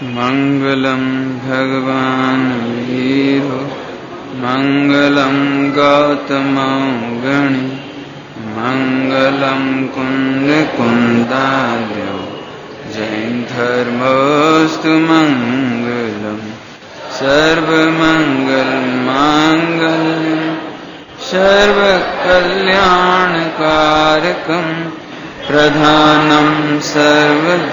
मंगलम भगवान वीरो मंगलम गौतम गणि मंगलम कुंद कुंदाद्यो जैन धर्मोस्तु मंगलम सर्वमंगल मांगल्यम सर्वकल्याणकारकम प्रधानम सर्वधर्माणां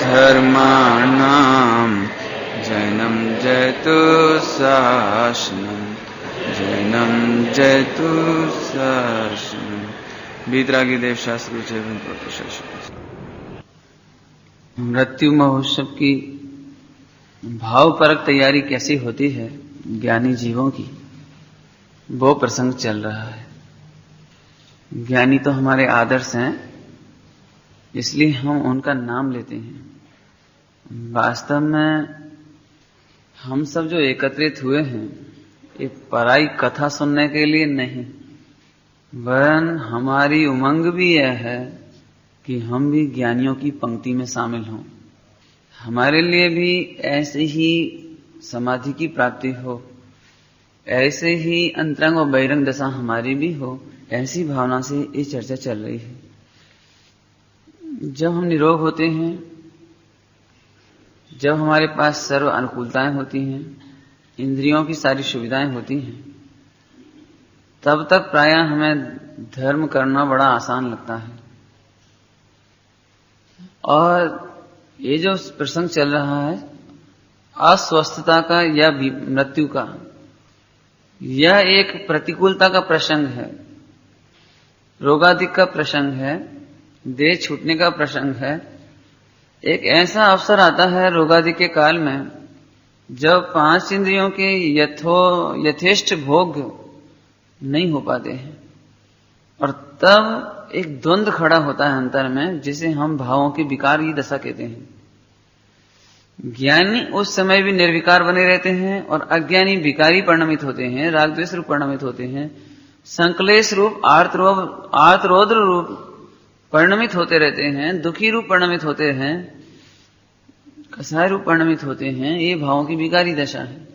जैनम जयतु शासनम जैनम जयतु शासनम। वीतरागी देव शास्त्र मृत्यु महोत्सव की भावपरक तैयारी कैसी होती है ज्ञानी जीवों की, वो प्रसंग चल रहा है। ज्ञानी तो हमारे आदर्श हैं, इसलिए हम उनका नाम लेते हैं। वास्तव में हम सब जो एकत्रित हुए हैं एक पराई कथा सुनने के लिए नहीं, वरन हमारी उमंग भी यह है कि हम भी ज्ञानियों की पंक्ति में शामिल हों। हमारे लिए भी ऐसे ही समाधि की प्राप्ति हो, ऐसे ही अंतरंग और बहिरंग दशा हमारी भी हो, ऐसी भावना से ये चर्चा चल रही है। जब हम निरोग होते हैं, जब हमारे पास सर्व अनुकूलताएं होती हैं, इंद्रियों की सारी सुविधाएं होती हैं, तब तक प्रायः हमें धर्म करना बड़ा आसान लगता है। और ये जो प्रसंग चल रहा है अस्वस्थता का या मृत्यु का, यह एक प्रतिकूलता का प्रसंग है, रोगादिक का प्रसंग है, देह छूटने का प्रसंग है। एक ऐसा अवसर आता है रोगादि के काल में जब 5 इंद्रियों के यथेष्ट भोग नहीं हो पाते हैं, और तब एक द्वंद्व खड़ा होता है अंतर में, जिसे हम भावों की विकार की दशा कहते हैं। ज्ञानी उस समय भी निर्विकार बने रहते हैं और अज्ञानी विकारी परिणमित होते हैं, राग द्वेष रूप परिणमित होते हैं, संक्लेश रूप आर्तरौद्र रूप परिणमित होते रहते हैं, दुखी रूप परिणमित होते हैं, कसाय रूप परिणमित होते हैं। ये भावों की विकारी दशा है।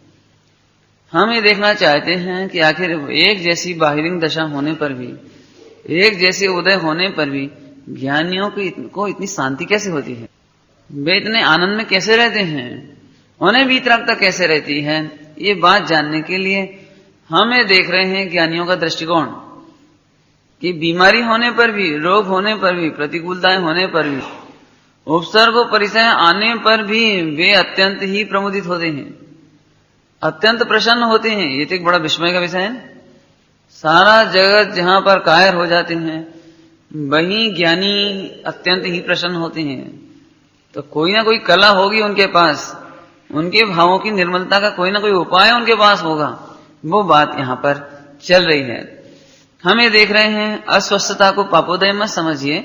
हम ये देखना चाहते हैं कि आखिर एक जैसी बाहिरिंग दशा होने पर भी, एक जैसे उदय होने पर भी ज्ञानियों को इतनी शांति कैसे होती है, वे इतने आनंद में कैसे रहते हैं, उन्हें वीतरागता कैसे रहती है। ये बात जानने के लिए हम ये देख रहे हैं ज्ञानियों का दृष्टिकोण कि बीमारी होने पर भी, रोग होने पर भी, प्रतिकूलताएं होने पर भी, उपसर्ग और परिचय आने पर भी वे अत्यंत ही प्रमुदित होते हैं, अत्यंत प्रसन्न होते हैं। ये तो एक बड़ा विस्मय का विषय है। सारा जगत जहां पर कायर हो जाते हैं, वहीं ज्ञानी अत्यंत ही प्रसन्न होते हैं। तो कोई ना कोई कला होगी उनके पास, उनके भावों की निर्मलता का कोई ना कोई उपाय उनके पास होगा। वो बात यहां पर चल रही है। हम ये देख रहे हैं अस्वस्थता को पापोदय मत समझिए।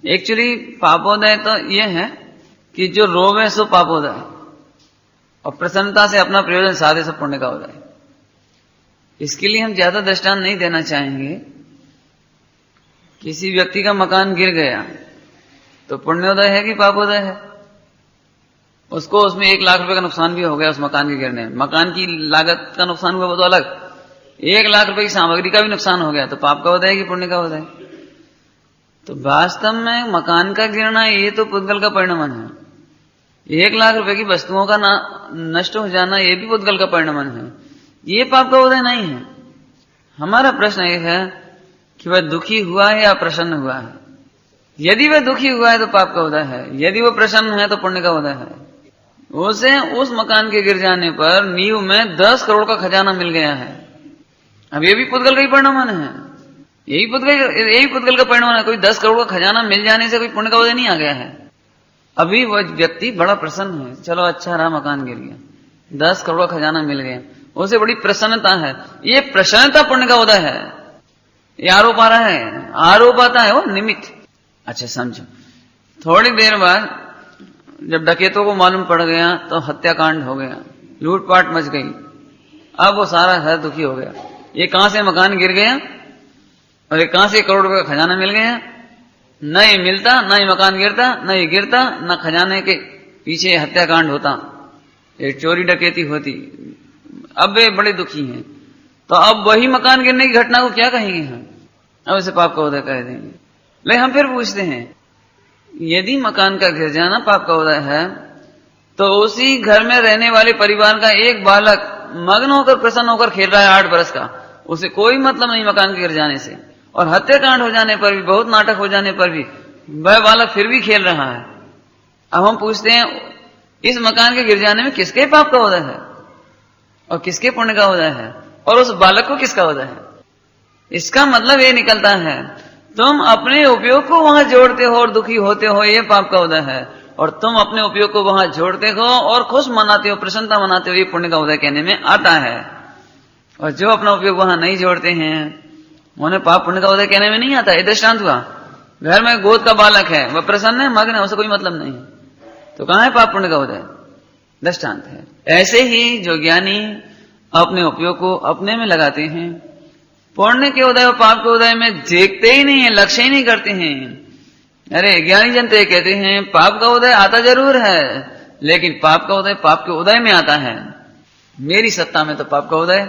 एक्चुअली पापोदय तो ये है कि जो रोग है सो पापोदय, और प्रसन्नता से अपना प्रयोजन साधे सो पुण्य का उदय। इसके लिए हम ज्यादा दृष्टांत नहीं देना चाहेंगे। किसी व्यक्ति का मकान गिर गया तो पुण्योदय है कि पापोदय है? उसको उसमें 1 लाख रुपए का नुकसान भी हो गया उस मकान के गिरने में, मकान की लागत का नुकसान हुआ वो तो अलग, 1 लाख रुपए की सामग्री का भी नुकसान हो गया, तो पाप का उदय है कि पुण्य का उदय? तो वास्तव में मकान का गिरना ये तो पुद्गल का परिणमन है, 1 लाख रुपए की वस्तुओं का नष्ट हो जाना ये भी पुद्गल का परिणमन है, ये पाप का उदय नहीं है। हमारा प्रश्न ये है कि वह दुखी हुआ है या प्रसन्न हुआ है। यदि वह दुखी हुआ है तो पाप का उदय है, यदि वह प्रसन्न है तो पुण्य का उदय है। उसे उस मकान के गिर जाने पर नींव में 10 करोड़ का खजाना मिल गया है। अब ये भी पुद्गल का ही परिणमन है, यही पुद्गल का परिणमन है। कोई 10 करोड़ का खजाना मिल जाने से कोई पुण्य का उदय नहीं आ गया है। अभी वह व्यक्ति बड़ा प्रसन्न है, चलो अच्छा रहा, मकान गिर गया, 10 करोड़ का खजाना मिल गया, उसे बड़ी प्रसन्नता है। ये प्रसन्नता पुण्य का उदय है। ये आरोप आ रहा है, आरोप आता है वो निमित्त। अच्छा समझो, थोड़ी देर बाद जब डकैतों को मालूम पड़ गया तो हत्याकांड हो गया, लूटपाट मच गई। अब वो सारा है दुखी हो गया। ये कहां से मकान गिर गया और ये कहां से 1 करोड़ रुपए का खजाना मिल गया। न ये मिलता, न ये मकान गिरता, न ये गिरता, न खजाने के पीछे हत्याकांड होता, ये चोरी डकैती होती, अब वे बड़े दुखी हैं। तो अब वही मकान गिरने की घटना को क्या कहेंगे हम? अब इसे पाप का उदय कह देंगे। लेकिन हम फिर पूछते हैं, यदि मकान का गिर जाना पाप का उदय है, तो उसी घर में रहने वाले परिवार का एक बालक मग्न होकर प्रसन्न होकर खेल रहा है 8 वर्ष का, उसे कोई मतलब नहीं मकान के गिर जाने से, और हत्याकांड हो जाने पर भी, बहुत नाटक हो जाने पर भी वह बालक फिर भी खेल रहा है। अब हम पूछते हैं, इस मकान के गिर जाने में किसके पाप का उदय है और किसके पुण्य का उदय है, और उस बालक को किसका उदय है? इसका मतलब ये निकलता है, तुम अपने उपयोग को वहां जोड़ते हो और दुखी होते हो, ये पाप का उदय है, और तुम अपने उपयोग को वहां जोड़ते हो और खुश मनाते हो, प्रसन्नता मनाते हो, ये पुण्य का उदय कहने में आता है। और जो अपना उपयोग वहां नहीं जोड़ते हैं, उन्हें पाप पुण्य का उदय कहने में नहीं आता। ये दृष्टांत हुआ, घर में गोद का बालक है, वह प्रसन्न है, मग्न है, उसे कोई मतलब नहीं, तो कहां है पाप पुण्य का उदय? दृष्टांत है। ऐसे ही जो ज्ञानी अपने उपयोग को अपने में लगाते हैं, पुण्य के उदय और पाप के उदय में देखते ही नहीं है, लक्ष्य ही नहीं करते हैं। अरे ज्ञानी जन तो ये कहते हैं, पाप का उदय आता जरूर है, लेकिन पाप का उदय पाप के उदय में आता है, मेरी सत्ता में तो पाप का उदय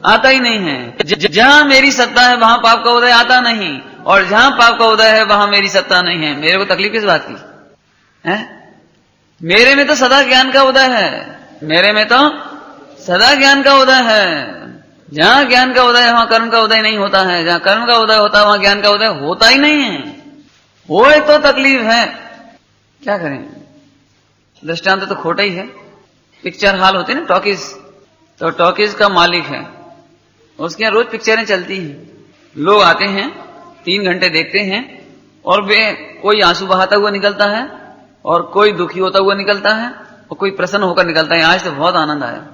आता ही नहीं है। जहां मेरी सत्ता है वहां पाप का उदय आता नहीं, और जहां पाप का उदय है वहां मेरी सत्ता नहीं है। मेरे को तकलीफ किस बात की है? मेरे में तो सदा ज्ञान का उदय है, मेरे में तो सदा ज्ञान का उदय है। जहां ज्ञान का उदय है वहां कर्म का उदय नहीं होता है, जहां कर्म का उदय होता है वहां ज्ञान का उदय होता ही नहीं है। वो तो तकलीफ है, क्या करें? दृष्टांत तो खोटा ही है। पिक्चर हॉल होते ना, टॉकीज, तो टॉकीज का मालिक है, उसके यहाँ रोज पिक्चरें चलती हैं, लोग आते हैं 3 घंटे देखते हैं, और वे कोई आंसू बहाता हुआ निकलता है, और कोई दुखी होता हुआ निकलता है, और कोई प्रसन्न होकर निकलता है, आज तो बहुत आनंद आया।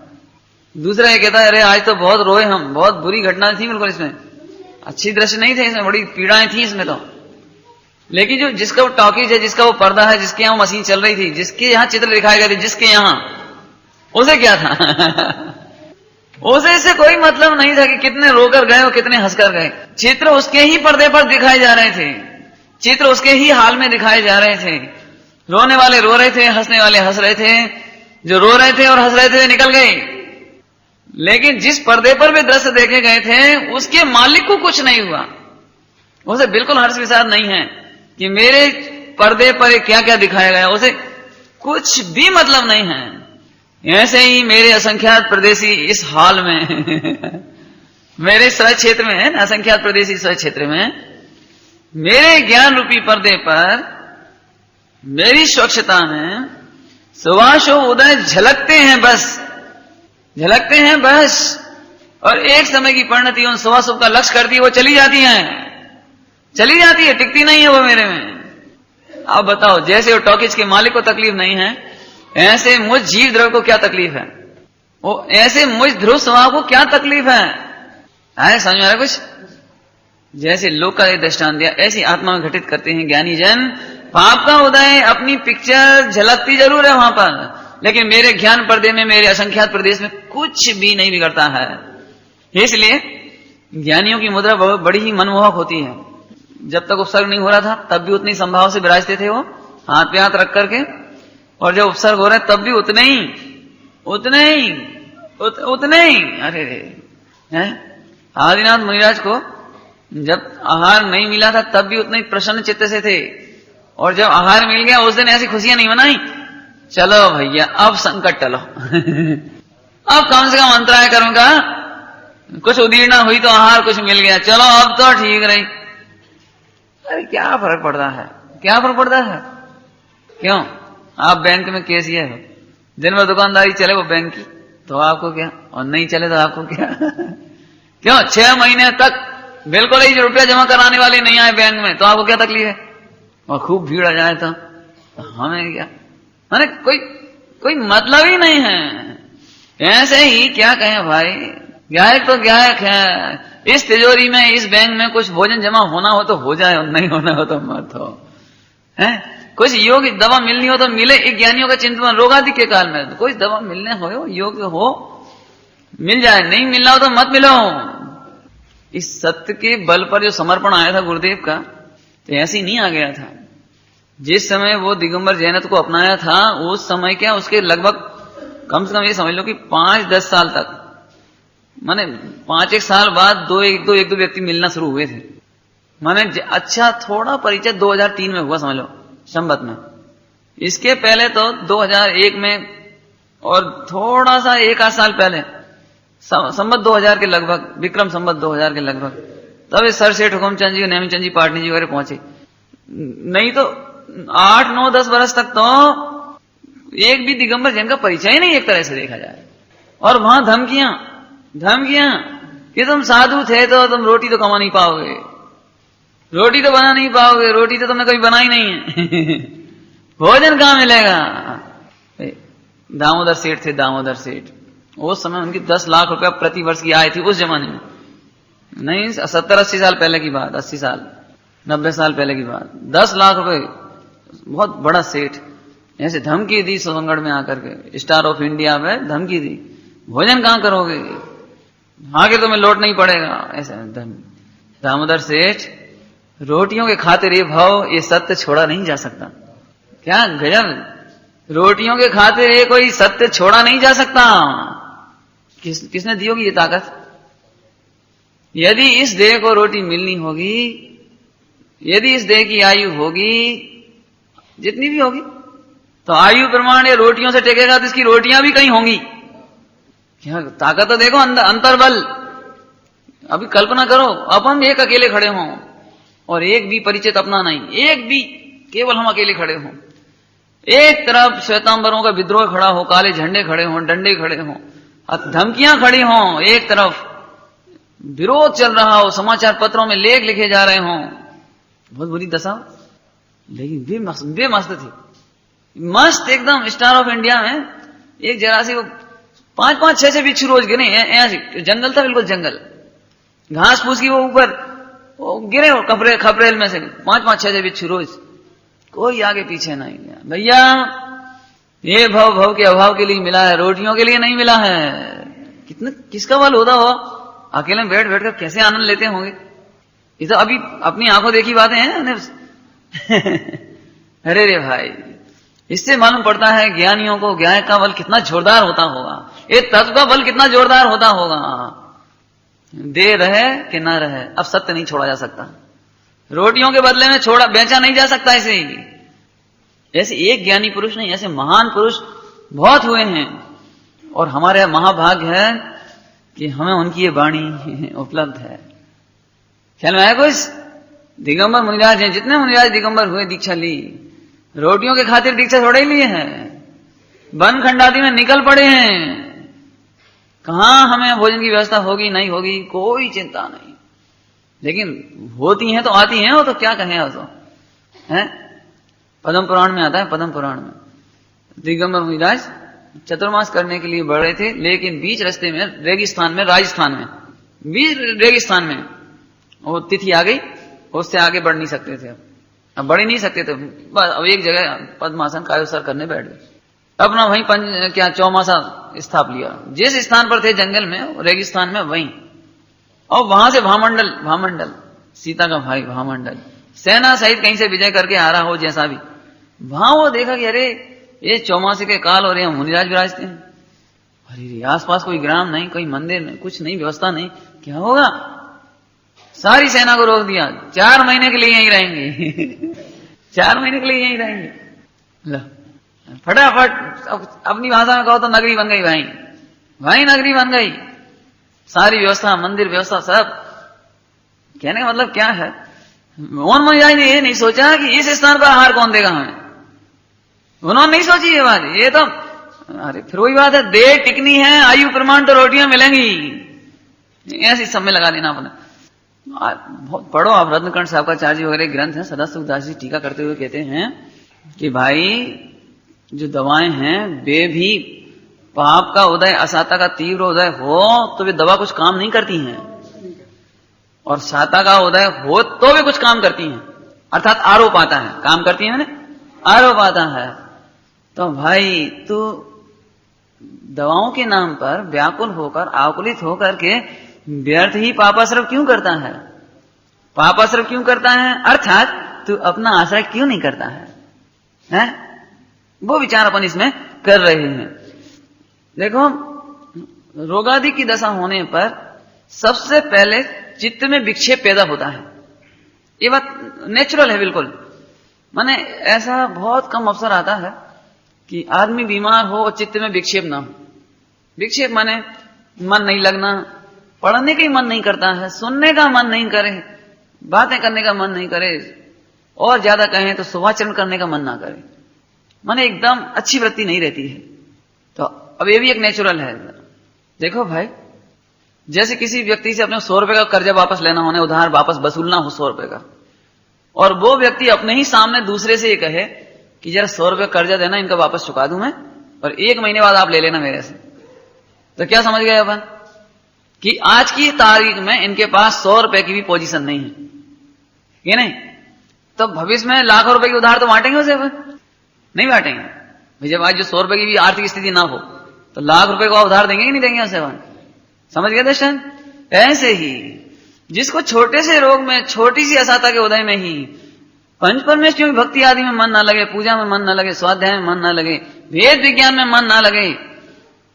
दूसरा ये कहता है, अरे आज तो बहुत रोए हम, बहुत बुरी घटना थी, बिल्कुल इसमें अच्छी दृश्य नहीं थे, इसमें बड़ी पीड़ाएं थी इसमें तो। लेकिन जो जिसका वो टॉकीज है, जिसका वो पर्दा है, जिसके यहाँ मशीन चल रही थी, जिसके यहाँ चित्र दिखाए गए थे, जिसके यहाँ, उसे क्या था? उसे इससे कोई मतलब नहीं था कि कितने रोकर गए और कितने हंसकर गए। चित्र उसके ही पर्दे पर दिखाए जा रहे थे, चित्र उसके ही हाल में दिखाए जा रहे थे। रोने वाले रो रहे थे, हंसने वाले हंस रहे थे, जो रो रहे थे और हंस रहे थे निकल गए। लेकिन जिस पर्दे पर वे दृश्य देखे गए थे, उसके मालिक को कुछ नहीं हुआ, उसे बिल्कुल हर्ष विषाद नहीं है कि मेरे पर्दे पर क्या क्या दिखाया गया, उसे कुछ भी मतलब नहीं है। ऐसे ही मेरे असंख्यात प्रदेशी इस हाल में मेरे स्वयं क्षेत्र में है ना, असंख्यात प्रदेशी स्वयं क्षेत्र में मेरे ज्ञान रूपी पर्दे पर, मेरी स्वच्छता में सुभाषो उदय झलकते हैं, बस झलकते हैं बस। और एक समय की परिणति उन सुभाषों का लक्ष्य करती है, वो चली जाती है, चली जाती है, टिकती नहीं है वो मेरे में। अब बताओ, जैसे वो टॉकीज के मालिक को तकलीफ नहीं है, ऐसे मुझ जीव द्रव्य को क्या तकलीफ है? वो ऐसे मुझ ध्रुव स्वभाव को क्या तकलीफ है? आए समझ में आ रहा कुछ? जैसे लोक का दृष्टांत दिया, ऐसी आत्मा में घटित करते हैं ज्ञानी जन। पाप का उदय अपनी पिक्चर झलकती जरूर है वहां पर, लेकिन मेरे ज्ञान पर्दे में, मेरे असंख्यात प्रदेश में कुछ भी नहीं बिगड़ता है। इसलिए ज्ञानियों की मुद्रा बड़ी ही मनमोहक होती है। जब तक उपसर्ग नहीं हो रहा था तब भी उतनी संभाव से विराजते थे वो, हाथ पे हाथ रख करके, और जब उपसर्ग हो रहा है तब भी उतने ही अरे रे आदिनाथ मुनिराज को जब आहार नहीं मिला था तब भी उतने ही प्रसन्न चित्त से थे, और जब आहार मिल गया उस दिन ऐसी खुशियां नहीं मनाई, चलो भैया अब संकट टलो अब कम से कम अंतराय कर्म का कुछ उदीर्णा हुई तो आहार कुछ मिल गया, चलो अब तो ठीक रही। अरे क्या फर्क पड़ता है, क्या फर्क पड़ता है? क्यों? आप बैंक में कैशियर हो, दिन भर दुकानदारी चले वो बैंक की, तो आपको क्या, और नहीं चले तो आपको क्या? क्यों 6 महीने तक बिल्कुल ही रुपया जमा कराने वाले नहीं आए बैंक में, तो आपको क्या तकलीफ है? और खूब भीड़ आ जाए तो हमें क्या, माने कोई मतलब ही नहीं है। ऐसे ही क्या कहें भाई, गायक तो गायक है, इस तिजोरी में, इस बैंक में कुछ भोजन जमा होना हो तो हो जाए, और नहीं होना हो तो मत हो, है? कुछ योग्य दवा मिलनी हो तो मिले। एक ज्ञानियों का चिंतन, रोगादि के काल में कोई दवा मिलने हो, योग्य हो, मिल जाए, नहीं मिलना हो तो मत मिलो। इस सत्य के बल पर जो समर्पण आया था गुरुदेव का, तो ऐसे ही नहीं आ गया था। जिस समय वो दिगंबर जैनत को अपनाया था, उस समय क्या उसके लगभग कम से कम ये समझ लो कि 5-10 साल तक, माने 5-1 साल बाद एक दो व्यक्ति मिलना शुरू हुए थे। माने अच्छा थोड़ा परिचय 2003 में हुआ समझ लो, संवत में। इसके पहले तो 2001 में और थोड़ा सा 1-8 साल पहले संवत 2000 के लगभग, विक्रम संवत 2000 के लगभग, तब इस सर सेठ हुकुमचंद जी, नेमीचंद जी, पाटनी जी वगैरह पहुंचे। नहीं तो 8-9-10 वर्ष तक तो एक भी दिगंबर जैन का परिचय नहीं एक तरह से देखा जाए। और वहां धमकियां कि तुम साधु थे तो तुम रोटी तो कमा नहीं पाओगे, रोटी तो बना नहीं पाओगे, रोटी तो तुमने कभी बनाई नहीं है भोजन कहां मिलेगा। दामोदर सेठ थे, दामोदर सेठ, उस समय उनकी 10 लाख रुपया प्रति वर्ष की आय थी उस जमाने में। नहीं 70-80 साल पहले की बात, 80 साल 90 साल पहले की बात। 10 लाख रुपए, बहुत बड़ा सेठ। ऐसे धमकी दी सोनगढ़ में आकर के, स्टार ऑफ इंडिया में धमकी दी, भोजन कहां करोगे, आगे तुम्हें लौट नहीं पड़ेगा। ऐसे दामोदर सेठ रोटियों के खातिर ये भाव, ये सत्य छोड़ा नहीं जा सकता। क्या गजब, रोटियों के खातिर ये कोई सत्य छोड़ा नहीं जा सकता। किसने दी होगी ये ताकत? यदि इस देह को रोटी मिलनी होगी, यदि इस देह की आयु होगी जितनी भी होगी, तो आयु प्रमाण ये रोटियों से टेकेगा तो इसकी रोटियां भी कहीं होंगी। क्या ताकत तो देखो, अंतर्बल। अभी कल्पना करो, अपन एक अकेले खड़े हों और एक भी परिचित अपना नहीं, एक भी, केवल हम अकेले खड़े हों। एक तरफ श्वेतांबरों का विद्रोह खड़ा हो, काले झंडे खड़े हों, डंडे खड़े हों, धमकियां खड़ी हों, एक तरफ विरोध चल रहा हो, समाचार पत्रों में लेख लिखे जा रहे हों, बहुत बुरी दशा। लेकिन वे मस्त थी, मस्त एकदम। स्टार ऑफ इंडिया में एक जरा सी वो 5-5-6 बिच्छू रोज गिरे, ऐसे जंगल था, बिल्कुल जंगल, घास फूस की वो ऊपर गिरे हो खपरेल में से 5-5-6 बिच्छू रोज, कोई आगे पीछे नहीं गया। भैया ये भव के अभाव के लिए मिला है, रोटियों के लिए नहीं मिला है। कितना किसका बल होता हो, अकेले बैठ कर कैसे आनंद लेते होंगे। ये तो अभी अपनी आंखों देखी बातें हैं। अरे रे भाई, इससे मालूम पड़ता है ज्ञानियों को ज्ञान का बल कितना जोरदार होता होगा, ये तत्व का बल कितना जोरदार होता होगा। दे रहे कि ना रहे, अब सत्य नहीं छोड़ा जा सकता, रोटियों के बदले में बेचा नहीं जा सकता। ऐसे एक ज्ञानी पुरुष नहीं, ऐसे महान पुरुष बहुत हुए हैं। और हमारे महाभाग्य है कि हमें उनकी ये वाणी उपलब्ध है। ख्याल में आया कुछ? दिगंबर मुनिराज हैं, जितने मुनिराज दिगंबर हुए, दीक्षा ली, रोटियों के खातिर दीक्षा थोड़े लिए हैं, वन खंडादि में निकल पड़े हैं। कहां हमें भोजन की व्यवस्था होगी नहीं होगी कोई चिंता नहीं, लेकिन होती हैं तो आती हैं, वो तो क्या कहें। तो है पद्म पुराण में आता है, पद्म पुराण में दिगंबर मुनिराज चतुर्मास करने के लिए बढ़ रहे थे, लेकिन बीच रास्ते में रेगिस्तान में, राजस्थान में, बीच रेगिस्तान में वो तिथि आ गई, उससे आगे बढ़ नहीं सकते थे। अब बढ़ ही नहीं सकते थे, बस अब एक जगह पद्मासन कायोसर करने बैठ गए। अपना वहीं चौमासा स्थाप लिया, जिस स्थान पर थे जंगल में, रेगिस्तान में, वहीं। और वहां से भामंडल सीता का भाई भामंडल सेना सहित कहीं से विजय करके आ रहा हो, जैसा भी, वहां वो देखा कि अरे ये चौमासे के काल और यहाँ मुनिराज विराजते हैं। अरे आसपास कोई ग्राम नहीं, कोई मंदिर नहीं, कुछ नहीं, व्यवस्था नहीं, क्या होगा। सारी सेना को रोक दिया, 4 महीने के लिए यहीं रहेंगे 4 महीने के लिए यहीं रहेंगे। फटाफट अपनी भाषा में कहो तो नगरी बन गई, भाई नगरी बन गई, सारी व्यवस्था, मंदिर व्यवस्था सब। कहने का मतलब क्या है, मोहन मुनिराज ने ये नहीं सोचा कि इस स्थान पर आहार कौन देगा हमें, उन्होंने नहीं सोची ये बात। ये तो अरे फिर वही बात है, देह टिकनी है, आयु प्रमाण तो रोटियां मिलेंगी, ऐसी सब में लगा देना अपने। बहुत पढ़ो आप, रत्नकंठ साहबाचार्य वगैरह ग्रंथ हैं, सदाशिवदास जी टीका करते हुए कहते हैं कि भाई जो दवाएं हैं वे भी पाप का उदय, असाता का तीव्र उदय हो तो वे दवा कुछ काम नहीं करती हैं, और साता का उदय हो तो वे कुछ काम करती हैं, अर्थात आरोप आता है, काम करती है, मैंने आरोप आता है। तो भाई तू दवाओं के नाम पर व्याकुल होकर, आकुलित होकर के व्यर्थ ही पापाश्रय क्यों करता है, पापाश्रय क्यों करता है, अर्थात तू अपना आश्रय क्यों नहीं करता है। है, वो विचार अपन इसमें कर रहे हैं। देखो, रोगादि की दशा होने पर सबसे पहले चित्त में विक्षेप पैदा होता है। ये बात नेचुरल है बिल्कुल। माने ऐसा बहुत कम अवसर आता है कि आदमी बीमार हो और चित्त में विक्षेप ना हो। विक्षेप माने मन नहीं लगना, पढ़ने का ही मन नहीं करता है, सुनने का मन नहीं करे, बातें करने का मन नहीं करे, और ज्यादा कहें तो शुभाचरण करने का मन ना करे, माने एकदम अच्छी वृत्ति नहीं रहती है। तो अब ये भी एक नेचुरल है। देखो भाई, जैसे किसी व्यक्ति से अपने 100 रुपए का कर्जा वापस लेना होने, उधार वापस वसूलना हो 100 रुपए का, और वो व्यक्ति अपने ही सामने दूसरे से ये कहे कि जरा 100 रुपए कर्जा देना, इनका वापस चुका दूं मैं, और 1 महीने बाद आप ले लेना मेरे से। तो क्या समझ गए अपन कि आज की तारीख में इनके पास 100 रुपए की भी पोजीशन नहीं है, ये नहीं। तो भविष्य में लाखों रुपए की उधार तो बांटेंगे उसे अपन? नहीं बांटेंगे। जब आज जो 100 रुपए की भी आर्थिक स्थिति ना हो तो लाख रुपए को उधार देंगे कि नहीं देंगे उसे अपन? समझ गए दर्शन? ऐसे ही जिसको छोटे से रोग में, छोटी सी असाता के उदय में ही पंच परमेश्वरी में भक्ति आदि में मन ना लगे, पूजा में मन ना लगे, स्वाध्याय में मन ना लगे, वेद विज्ञान में मन ना लगे,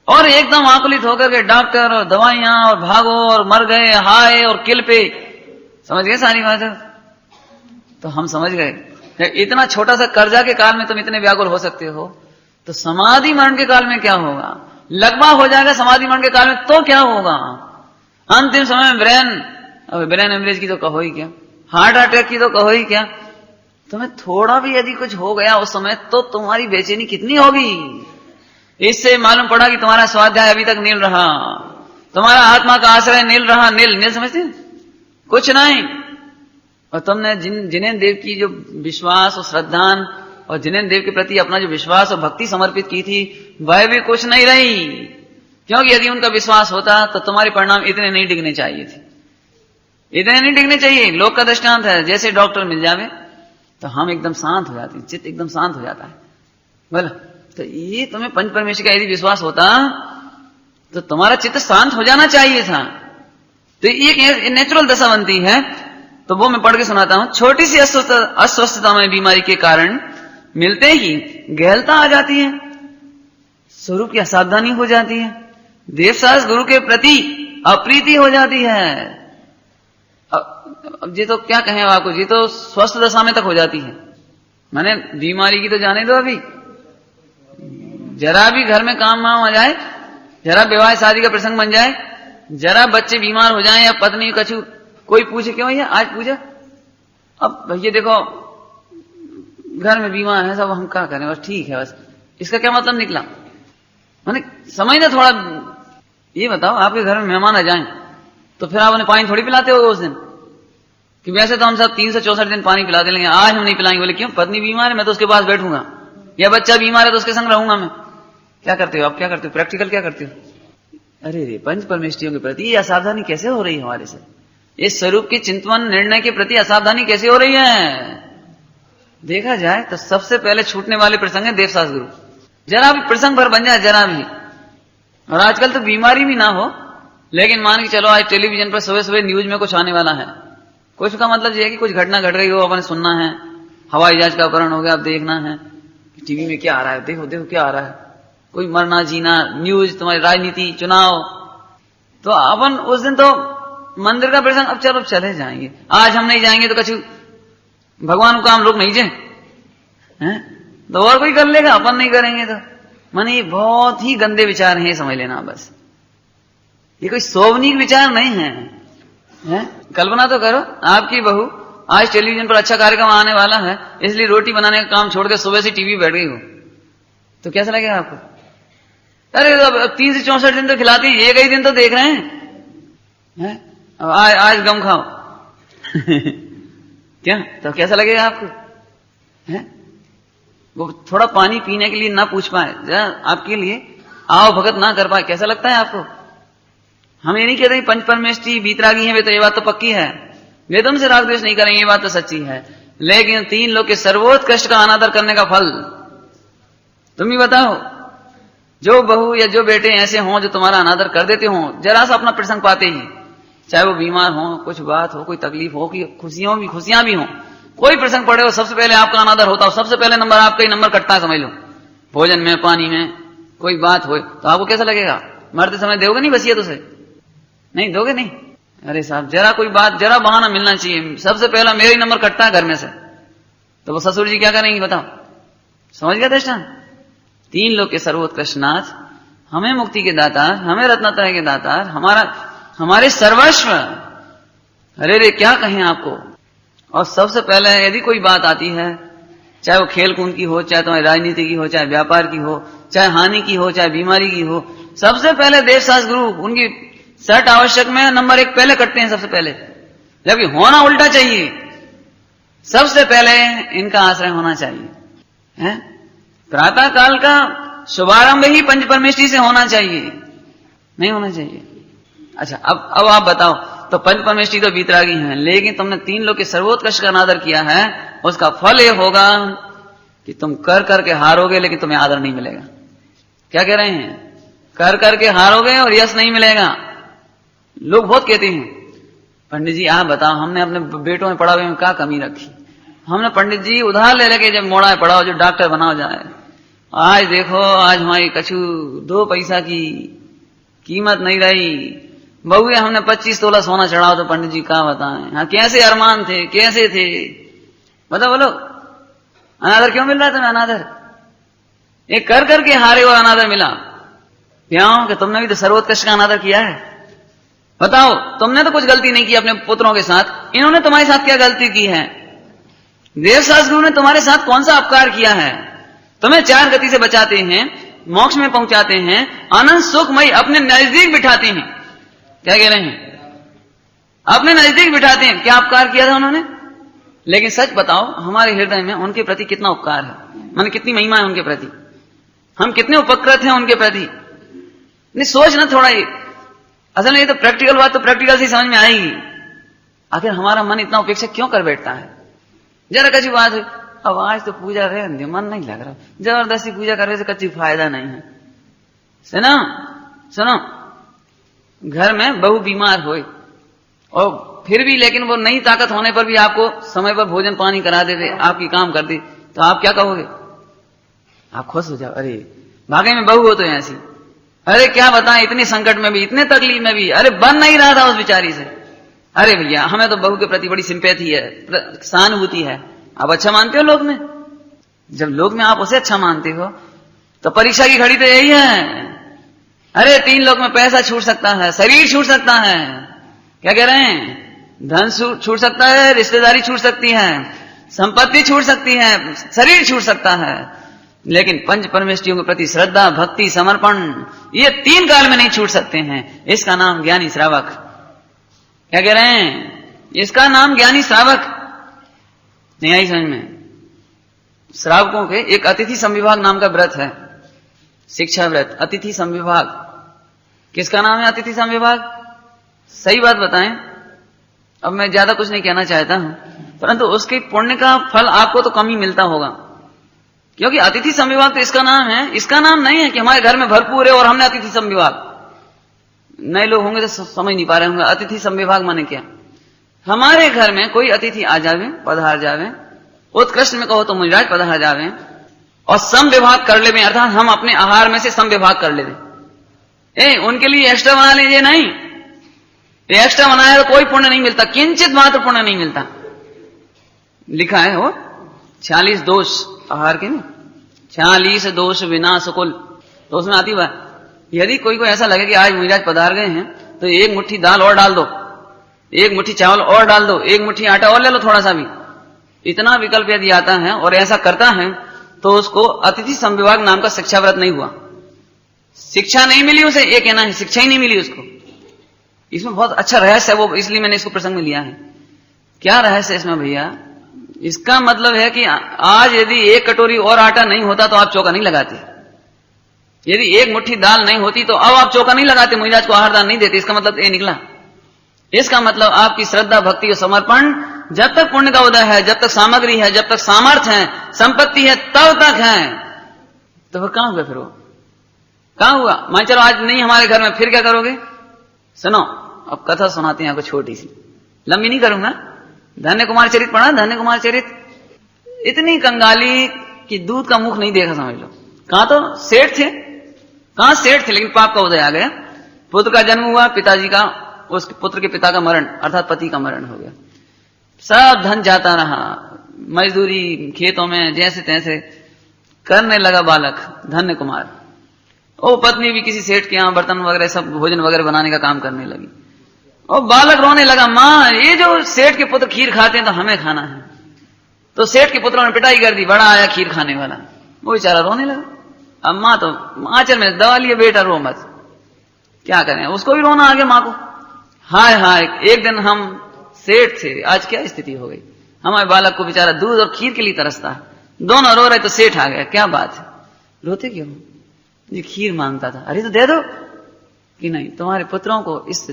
और एकदम आकुलित होकर के डॉक्टर और दवाइयां और भागो और मर गए, हाय और किल पे, समझ गए सारी बात है? तो हम समझ गए इतना छोटा सा कर्जा के काल में तुम इतने व्याकुल हो सकते हो, तो समाधि मरण के काल में क्या होगा? लगवा हो जाएगा समाधि मरण के काल में तो क्या होगा? अंतिम समय में ब्रेन हेमरेज की तो कहो ही क्या, हार्ट अटैक की तो कहो ही क्या। तुम्हें थोड़ा भी यदि कुछ हो गया उस समय तो तुम्हारी बेचैनी कितनी होगी। इससे मालूम पड़ा कि तुम्हारा स्वाध्याय अभी तक नील रहा, तुम्हारा आत्मा का आश्रय नील रहा। नील समझते कुछ नहीं। और तुमने जिनेन्द्र देव की जो विश्वास और श्रद्धान और जिनेन्द्र देव के प्रति अपना जो विश्वास और भक्ति समर्पित की थी, वह भी कुछ नहीं रही। क्योंकि यदि उनका विश्वास होता तो तुम्हारे परिणाम इतने नहीं डिगने चाहिए थे, इतने नहीं डिगने चाहिए। लोक का दृष्टांत है, जैसे डॉक्टर मिल जावे तो हम एकदम शांत हो जाते हैं, चित्त एकदम शांत हो जाता है। बोला तो ये तुम्हें पंच परमेश्वर का यदि विश्वास होता तो तुम्हारा चित्त शांत हो जाना चाहिए था। तो ये नेचुरल दशा बनती है। तो वो मैं पढ़ के सुनाता हूं। छोटी सी अस्वस्थता में बीमारी के कारण मिलते ही गहलता आ जाती है, स्वरूप की असावधानी हो जाती है, देवसास गुरु के प्रति अप्रीति हो जाती है। अब ये तो क्या कहें आपको, ये तो स्वस्थ दशा में तक हो जाती है। माने बीमारी की तो जाने दो, अभी जरा भी घर में काम वाम आ जाए, जरा विवाह शादी का प्रसंग बन जाए, जरा बच्चे बीमार हो जाएं या पत्नी कछु कोई पूछे क्यों भैया आज पूजा, अब भैया देखो घर में बीमार है सब, हम क्या करें, बस ठीक है, बस इसका क्या मतलब निकला? माने समझना थोड़ा। ये बताओ आपके घर में मेहमान आ जाएं तो फिर आप उन्हें पानी थोड़ी पिलाते हो उस दिन, कि वैसे तो हम सब 364 दिन पानी पिलाते लेंगे, आज हम नहीं पिलाएंगे। बोले क्यों? पत्नी बीमार है, मैं तो उसके पास बैठूंगा, या बच्चा बीमार है तो उसके संग रहूंगा मैं। क्या करते हो आप? क्या करते हो? प्रैक्टिकल क्या करते हो? अरे रे, पंच परमेष्ठियों के प्रति ये असावधानी कैसे हो रही है हमारे से? इस स्वरूप की चिंतन निर्णय के प्रति असावधानी कैसे हो रही है? देखा जाए तो सबसे पहले छूटने वाले प्रसंग है देवसास गुरु। जरा भी प्रसंग भर बन जाए, जरा भी। और आजकल तो बीमारी भी ना हो, लेकिन मान के चलो आज टेलीविजन पर सुबह सुबह न्यूज में कुछ आने वाला है, कुछ का मतलब ये है कि कुछ घटना घट रही हो, अपन सुनना है, हवाई जहाज का अपहरण हो गया, अब देखना है टीवी में क्या आ रहा है, देखो देखो क्या आ रहा है, कोई मरना जीना, न्यूज, तुम्हारी राजनीति, चुनाव। तो अपन उस दिन तो मंदिर का प्रसंग, अब चलो चले जाएंगे, आज हम नहीं जाएंगे तो कछु भगवान को हम लोग नहीं जाए हैं, तो और कोई कर लेगा, अपन नहीं करेंगे तो। माने ये बहुत ही गंदे विचार हैं, समझ लेना बस। ये कोई शोभनीय विचार नहीं है, हैं? कल्पना तो करो आपकी बहू आज टेलीविजन पर अच्छा कार्यक्रम आने वाला है, इसलिए रोटी बनाने का काम छोड़ के सुबह से टीवी बैठ गई हो, तो कैसा लगेगा आपको? अरे अब 3 से 64 दिन तो खिलाती है, एक ही दिन तो देख रहे हैं? अब आज गम खाओ क्या? तो कैसा लगेगा आपको? है वो थोड़ा पानी पीने के लिए ना पूछ पाए, आपके लिए आओ भगत ना कर पाए, कैसा लगता है आपको? हम ये नहीं कहते पंच परमेष्ठी बीतरागी है वे, तो ये बात तो पक्की है, वे तुमसे राग द्वेष नहीं करेंगे, ये बात तो सच्ची है। लेकिन 3 लोग के सर्वोत्कृष्ट का अनादर करने का फल तुम ही बताओ। जो बहू या जो बेटे ऐसे हों जो तुम्हारा अनादर कर देते हों, जरा सा अपना प्रसंग पाते ही, चाहे वो बीमार हो, कुछ बात हो, कोई तकलीफ हो, कि खुशियां भी हो, कोई प्रसंग पड़े हो सबसे पहले आपका अनादर होता हो, सबसे पहले नंबर आपका ही नंबर कटता है, समझ लो। भोजन में, पानी में कोई बात हो तो आपको कैसा लगेगा? मरते समय दोगे नहीं वसीयत उसे? नहीं दोगे नहीं? अरे साहब जरा कोई बात, जरा बहाना मिलना चाहिए, सबसे पहला मेरा ही नंबर कटता है घर में से, तो वो ससुर जी क्या करेंगे बताओ? समझ गया दृष्टांत? तीन लोग के सर्वोत्कृष्ट नाथ, हमें मुक्ति के दातार, हमें रत्नत्रय के दातार, हमारे सर्वस्व, अरे रे क्या कहें आपको। और सबसे पहले यदि कोई बात आती है, चाहे वो खेल कूद की हो, चाहे तुम्हारी राजनीति की हो, चाहे व्यापार की हो, चाहे हानि की हो, चाहे बीमारी की हो, सबसे पहले देवशास्त्र गुरु उनकी सट आवश्यक में नंबर 1 पहले कटते हैं सबसे पहले, जबकि होना उल्टा चाहिए। सबसे पहले इनका आश्रय होना चाहिए, है? प्रातः काल का शुभारंभ ही पंच परमेष्टि से होना चाहिए, नहीं होना चाहिए। अच्छा अब आप बताओ, तो पंच परमेष्टि तो बीतरागी हैं, लेकिन तुमने तीन लोग के सर्वोत्कृष्ट का अनादर किया है, उसका फल ये होगा कि तुम कर करके हारोगे, लेकिन तुम्हें आदर नहीं मिलेगा। क्या कह रहे हैं? कर करके हारोगे और यश नहीं मिलेगा। लोग बहुत कहते हैं, पंडित जी आप बताओ हमने अपने बेटों में पढ़ावे में क्या कमी रखी? हमने पंडित जी उधार ले लेके जब मोड़ा है पढ़ाओ, जो डॉक्टर बनाओ जाए। आज देखो, आज हमारी कछु 2 पैसा की कीमत नहीं रही। बहुए हमने 25 तोला सोना चढ़ाओ, तो पंडित जी क्या बताएं। हाँ कैसे अरमान थे, कैसे थे, बताओ बोलो। अनादर क्यों मिल रहा है तुम्हें? अनादर एक कर करके हारे और अनादर मिला। क्यों? कि तुमने भी तो सर्वोत्कृष्ट का अनादर किया है। बताओ, तुमने तो कुछ गलती नहीं की अपने पुत्रों के साथ, इन्होंने तुम्हारे साथ क्या गलती की है? देवशास्त्र गुरु ने तुम्हारे साथ कौन सा अपकार किया है? तुम्हें 4 गति से बचाते हैं, मोक्ष में पहुंचाते हैं, अनंत सुखमय अपने नजदीक बिठाते हैं। क्या कह रहे हैं? अपने नजदीक बिठाते हैं। क्या उपकार किया था उन्होंने? लेकिन सच बताओ, हमारे हृदय में उनके प्रति कितना उपकार है, माने कितनी महिमा है उनके प्रति, हम कितने उपकृत हैं उनके प्रति। नहीं सोच ना थोड़ा, ये असल में ये तो प्रैक्टिकल बात तो प्रैक्टिकल से समझ में आएगी। आखिर हमारा मन इतना उपेक्षा क्यों कर बैठता है? जरा कच्ची बात है, अब आज तो पूजा रहे, मन नहीं लग रहा, जबरदस्ती पूजा करने से कच्ची फायदा नहीं है। सुनो सुनो, घर में बहू बीमार हो और फिर भी लेकिन वो नई ताकत होने पर भी आपको समय पर भोजन पानी करा देते, आपकी काम कर दी, तो आप क्या कहोगे? आप खुश हो जाओ, अरे भागे में बहू हो तो ऐसी। अरे क्या बताएं, इतने संकट में भी, इतने तकलीफ में भी, अरे बन नहीं रहा था उस बेचारी से। अरे भैया हमें तो बहू के प्रति बड़ी सिंपैथी है, सहानुभूति है। आप अच्छा मानते हो लोग में? जब लोग में आप उसे अच्छा मानते हो तो परीक्षा की घड़ी तो यही है। अरे 3 लोग में पैसा छूट सकता है, शरीर छूट सकता है, क्या कह रहे हैं? धन छूट सकता है, रिश्तेदारी छूट सकती है, संपत्ति छूट सकती है, शरीर छूट सकता है, लेकिन पंच परमेष्टियों के प्रति श्रद्धा, भक्ति, समर्पण, ये 3 काल में नहीं छूट सकते हैं। इसका नाम ज्ञानी श्रावक। क्या कह रहे हैं? इसका नाम ज्ञानी श्रावक। नहीं आई समझ में? श्रावकों के एक अतिथि संविभाग नाम का व्रत है, शिक्षा व्रत, अतिथि संविभाग। किसका नाम है अतिथि संविभाग? सही बात बताएं, अब मैं ज्यादा कुछ नहीं कहना चाहता हूं, परंतु उसके पुण्य का फल आपको तो कम ही मिलता होगा, क्योंकि अतिथि संविभाग तो इसका नाम है। इसका नाम नहीं है कि हमारे घर में भरपूर है और हमने अतिथि संविभाग। नए लोग होंगे तो समझ नहीं पा रहे होंगे अतिथि संविभाग माने क्या। हमारे घर में कोई अतिथि आ जावे, पधार जावे, उत्कृष्ट में कहो तो मुनिराज पधार जावे और सम विभाग कर ले, अर्थात हम अपने आहार में से सम विभाग कर ले। उनके लिए एक्स्ट्रा बना लीजिए, नहीं, एक्स्ट्रा बनाया तो कोई पुण्य नहीं मिलता, किंचित मात्र पुण्य नहीं मिलता। लिखा है वो 46 दोष आहार के, नहीं 46 दोष विनाश कुल, तो उसमें आती बात, यदि कोई को ऐसा लगे कि आज मुनिराज पधार गए हैं तो 1 मुट्ठी दाल और डाल दो, 1 मुट्ठी चावल और डाल दो, 1 मुट्ठी आटा और ले लो थोड़ा सा भी। इतना विकल्प यदि आता है और ऐसा करता है तो उसको अतिथि संविभाग नाम का शिक्षा व्रत नहीं हुआ, शिक्षा नहीं मिली उसे, ये कहना है शिक्षा ही नहीं मिली उसको। इसमें बहुत अच्छा रहस्य है वो, इसलिए मैंने इसको प्रसंग में लिया है। क्या रहस्य है इसमें भैया? इसका मतलब है कि आज यदि 1 कटोरी और आटा नहीं होता तो आप चौका नहीं लगाते, यदि 1 मुट्ठी दाल नहीं होती तो अब आप चौका नहीं लगाते, मुनिराज को आहार दान नहीं देते। इसका मतलब ये निकला, इसका मतलब आपकी श्रद्धा, भक्ति और समर्पण जब तक पुण्य का उदय है, जब तक सामग्री है, जब तक सामर्थ्य है, संपत्ति है, तब तक है। तो फिर कहां हुआ? फिर वो कहां हुआ? मान चलो आज नहीं हमारे घर में, फिर क्या करोगे? सुनो अब कथा सुनाते हैं आपको छोटी सी, लंबी नहीं करूंगा, धन्य कुमार चरित पढ़ा, धन्य कुमार चरित। इतनी कंगाली कि दूध का मुख नहीं देखा, समझ लो। कहां तो सेठ थे, कहां सेठ थे, लेकिन पाप का उदय आ गया। पुत्र का जन्म हुआ, पिताजी का, उस पुत्र के पिता का मरण अर्थात पति का मरण हो गया। सब धन जाता रहा, मजदूरी खेतों में जैसे तैसे करने लगा बालक धन्य कुमार। वो पत्नी भी किसी सेठ के यहाँ बर्तन वगैरह सब भोजन वगैरह बनाने का काम करने लगी। और बालक रोने लगा, माँ ये जो सेठ के पुत्र खीर खाते हैं तो हमें खाना है। तो सेठ के पुत्रों ने पिटाई कर दी, बड़ा आया खीर खाने वाला, वो बेचारा रोने लगा। अब माँ तो आंचल में दबा लिए, बेटा रो मत, क्या करें, उसको भी रोना आ गया माँ को। हाय हाय, एक दिन हम सेठ थे, आज क्या स्थिति हो गई। हमारे बालक को बेचारा दूध और खीर के लिए तरसता है, दोनों रो रहे तो सेठ आ गया, क्या बात है, रोते क्यों, ये खीर मांगता था। अरे तो दे दो। कि नहीं, तुम्हारे पुत्रों को इस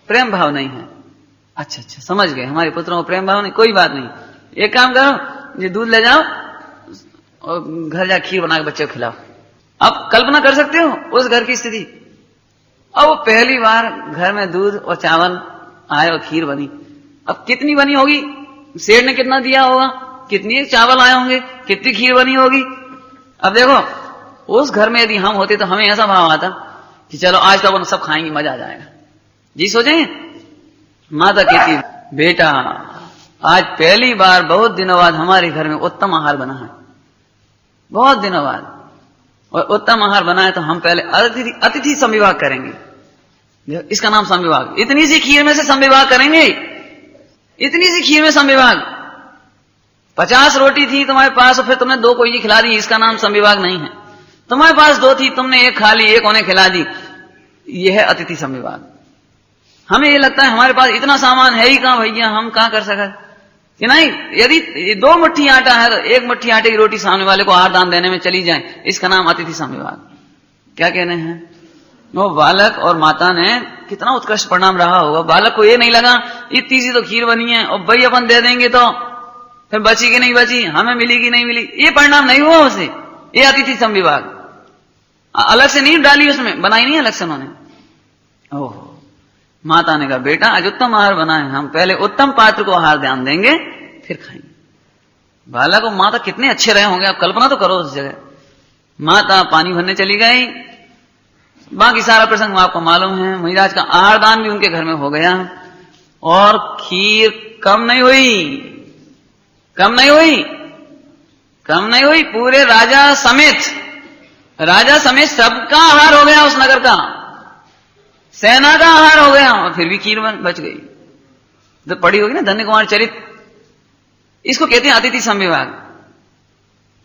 प्रेम भाव नहीं है। अच्छा अच्छा, समझ गए, हमारे पुत्रों को प्रेम भाव नहीं, कोई बात नहीं, एक काम करो, ये दूध ले जाओ और घर जा खीर बना के बच्चे को खिलाओ। अब कल्पना कर सकते हो उस घर की स्थिति। अब वो पहली बार घर में दूध और चावल आए और खीर बनी। अब कितनी बनी होगी, सेठ ने कितना दिया होगा, कितनी चावल आए होंगे, कितनी खीर बनी होगी। अब देखो, उस घर में यदि हम होते तो हमें ऐसा भाव आता कि चलो आज तो अपन सब खाएंगे, मजा आ जाएगा। जी सोचेंगे। माता कहती, बेटा आज पहली बार बहुत दिनों बाद हमारे घर में उत्तम आहार बना है, बहुत दिनों बाद, और उत्तम आहार बना है तो हम पहले अतिथि संविभाग करेंगे। इसका नाम संविभाग। इतनी सी खीर में से संविभाग करेंगे, इतनी सी खीर में संविभाग। 50 रोटी थी तुम्हारे पास और फिर तुमने 2 कोई खिला दी, इसका नाम संविभाग नहीं है। तुम्हारे पास 2 थी, तुमने 1 खा ली, 1 उन्हें खिला दी, यह है अतिथि संविभाग। हमें ये लगता है हमारे पास इतना सामान है ही कहां भैया, हम कहां कर सके कि नहीं। यदि 2 मुट्ठी आटा है तो 1 मुट्ठी आटे की रोटी सामने वाले को आहार दान देने में चली जाए, इसका नाम अतिथि संविभाग। क्या कहने हैं वो बालक और माता ने कितना उत्कृष्ट परिणाम रहा होगा। बालक को ये नहीं लगा इतनी सी तो खीर बनी है और भाई अपन दे देंगे तो फिर बची कि नहीं बची, हमें मिली कि नहीं मिली, ये परिणाम नहीं हुआ उसे। ये अतिथि संविभाग अलग से नहीं डाली, उसमें बनाई नहीं अलग से उन्होंने। ओह, माता ने कहा बेटा आज उत्तम आहार बना है, हम पहले उत्तम पात्र को आहार ध्यान देंगे फिर खाएंगे। बालक और माता कितने अच्छे रहे होंगे, आप कल्पना तो करो उस जगह। माता पानी भरने चली गई, बाकी सारा प्रसंग आपको मालूम है। महाराज का आहार दान भी उनके घर में हो गया और खीर कम नहीं हुई, कम नहीं हुई, कम नहीं हुई। पूरे राजा समेत सबका आहार हो गया, उस नगर का सेना का आहार हो गया, और फिर भी खीर बच गई। तो पढ़ी होगी ना धन्य कुमार चरित। इसको कहते हैं अतिथि संविभाग।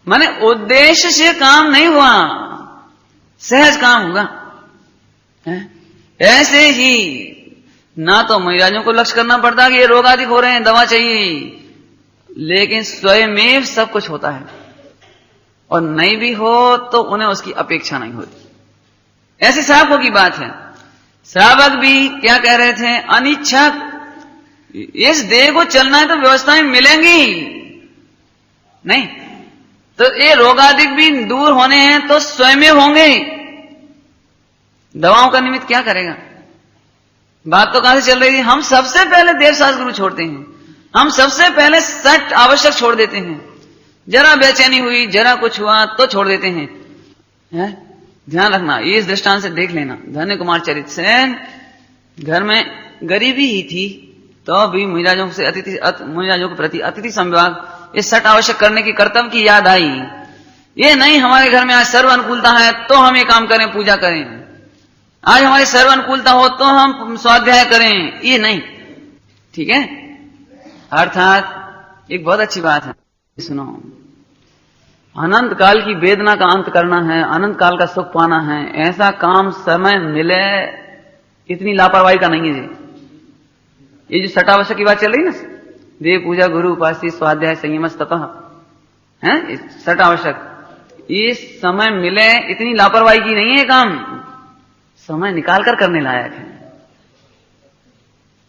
माने उद्देश्य से काम नहीं हुआ, सहज काम हुआ। ऐसे ही ना तो महाराजों को लक्ष्य करना पड़ता कि ये रोग आदि हो रहे हैं, दवा चाहिए, लेकिन स्वयमेव सब कुछ होता है, और नहीं भी हो तो उन्हें उसकी अपेक्षा नहीं होती। ऐसे श्रावकों की बात है। श्रावक भी क्या कह रहे थे, अनिच्छक, इस देह को चलना है तो व्यवस्थाएं मिलेंगी नहीं, तो ये रोगादिक भी दूर होने हैं तो स्वयं होंगे। दवाओं का निमित्त क्या करेगा। बात तो कहां से चल रही थी, हम सबसे पहले देव शास्त्र गुरु छोड़ते हैं, हम सबसे पहले सट आवश्यक छोड़ देते हैं। जरा बेचैनी हुई, जरा कुछ हुआ तो छोड़ देते हैं, ध्यान रखना। इस दृष्टांत से देख लेना। धन्य कुमार चरित से घर में गरीबी ही थी तो भी मुनिराजों के प्रति अतिथि संविभाग, इस सट आवश्यक करने की कर्तव्य की याद आई। ये नहीं हमारे घर में आज सर्व अनुकूलता है तो हम ये काम करें, पूजा करें, आज हमारी सर्व अनुकूलता हो तो हम स्वाध्याय करें, ये नहीं। ठीक है, अर्थात एक बहुत अच्छी बात है, सुनो। अनंत काल की वेदना का अंत करना है, अनंत काल का सुख पाना है, ऐसा काम समय मिले इतनी लापरवाही का नहीं है जी। ये जो सटावश्यक की बात चल रही ना, देव पूजा, गुरु उपास्य, स्वाध्याय, संयम, तपः, है सटावश्यक, ये समय मिले इतनी लापरवाही की नहीं है काम, समय निकाल कर करने लायक है।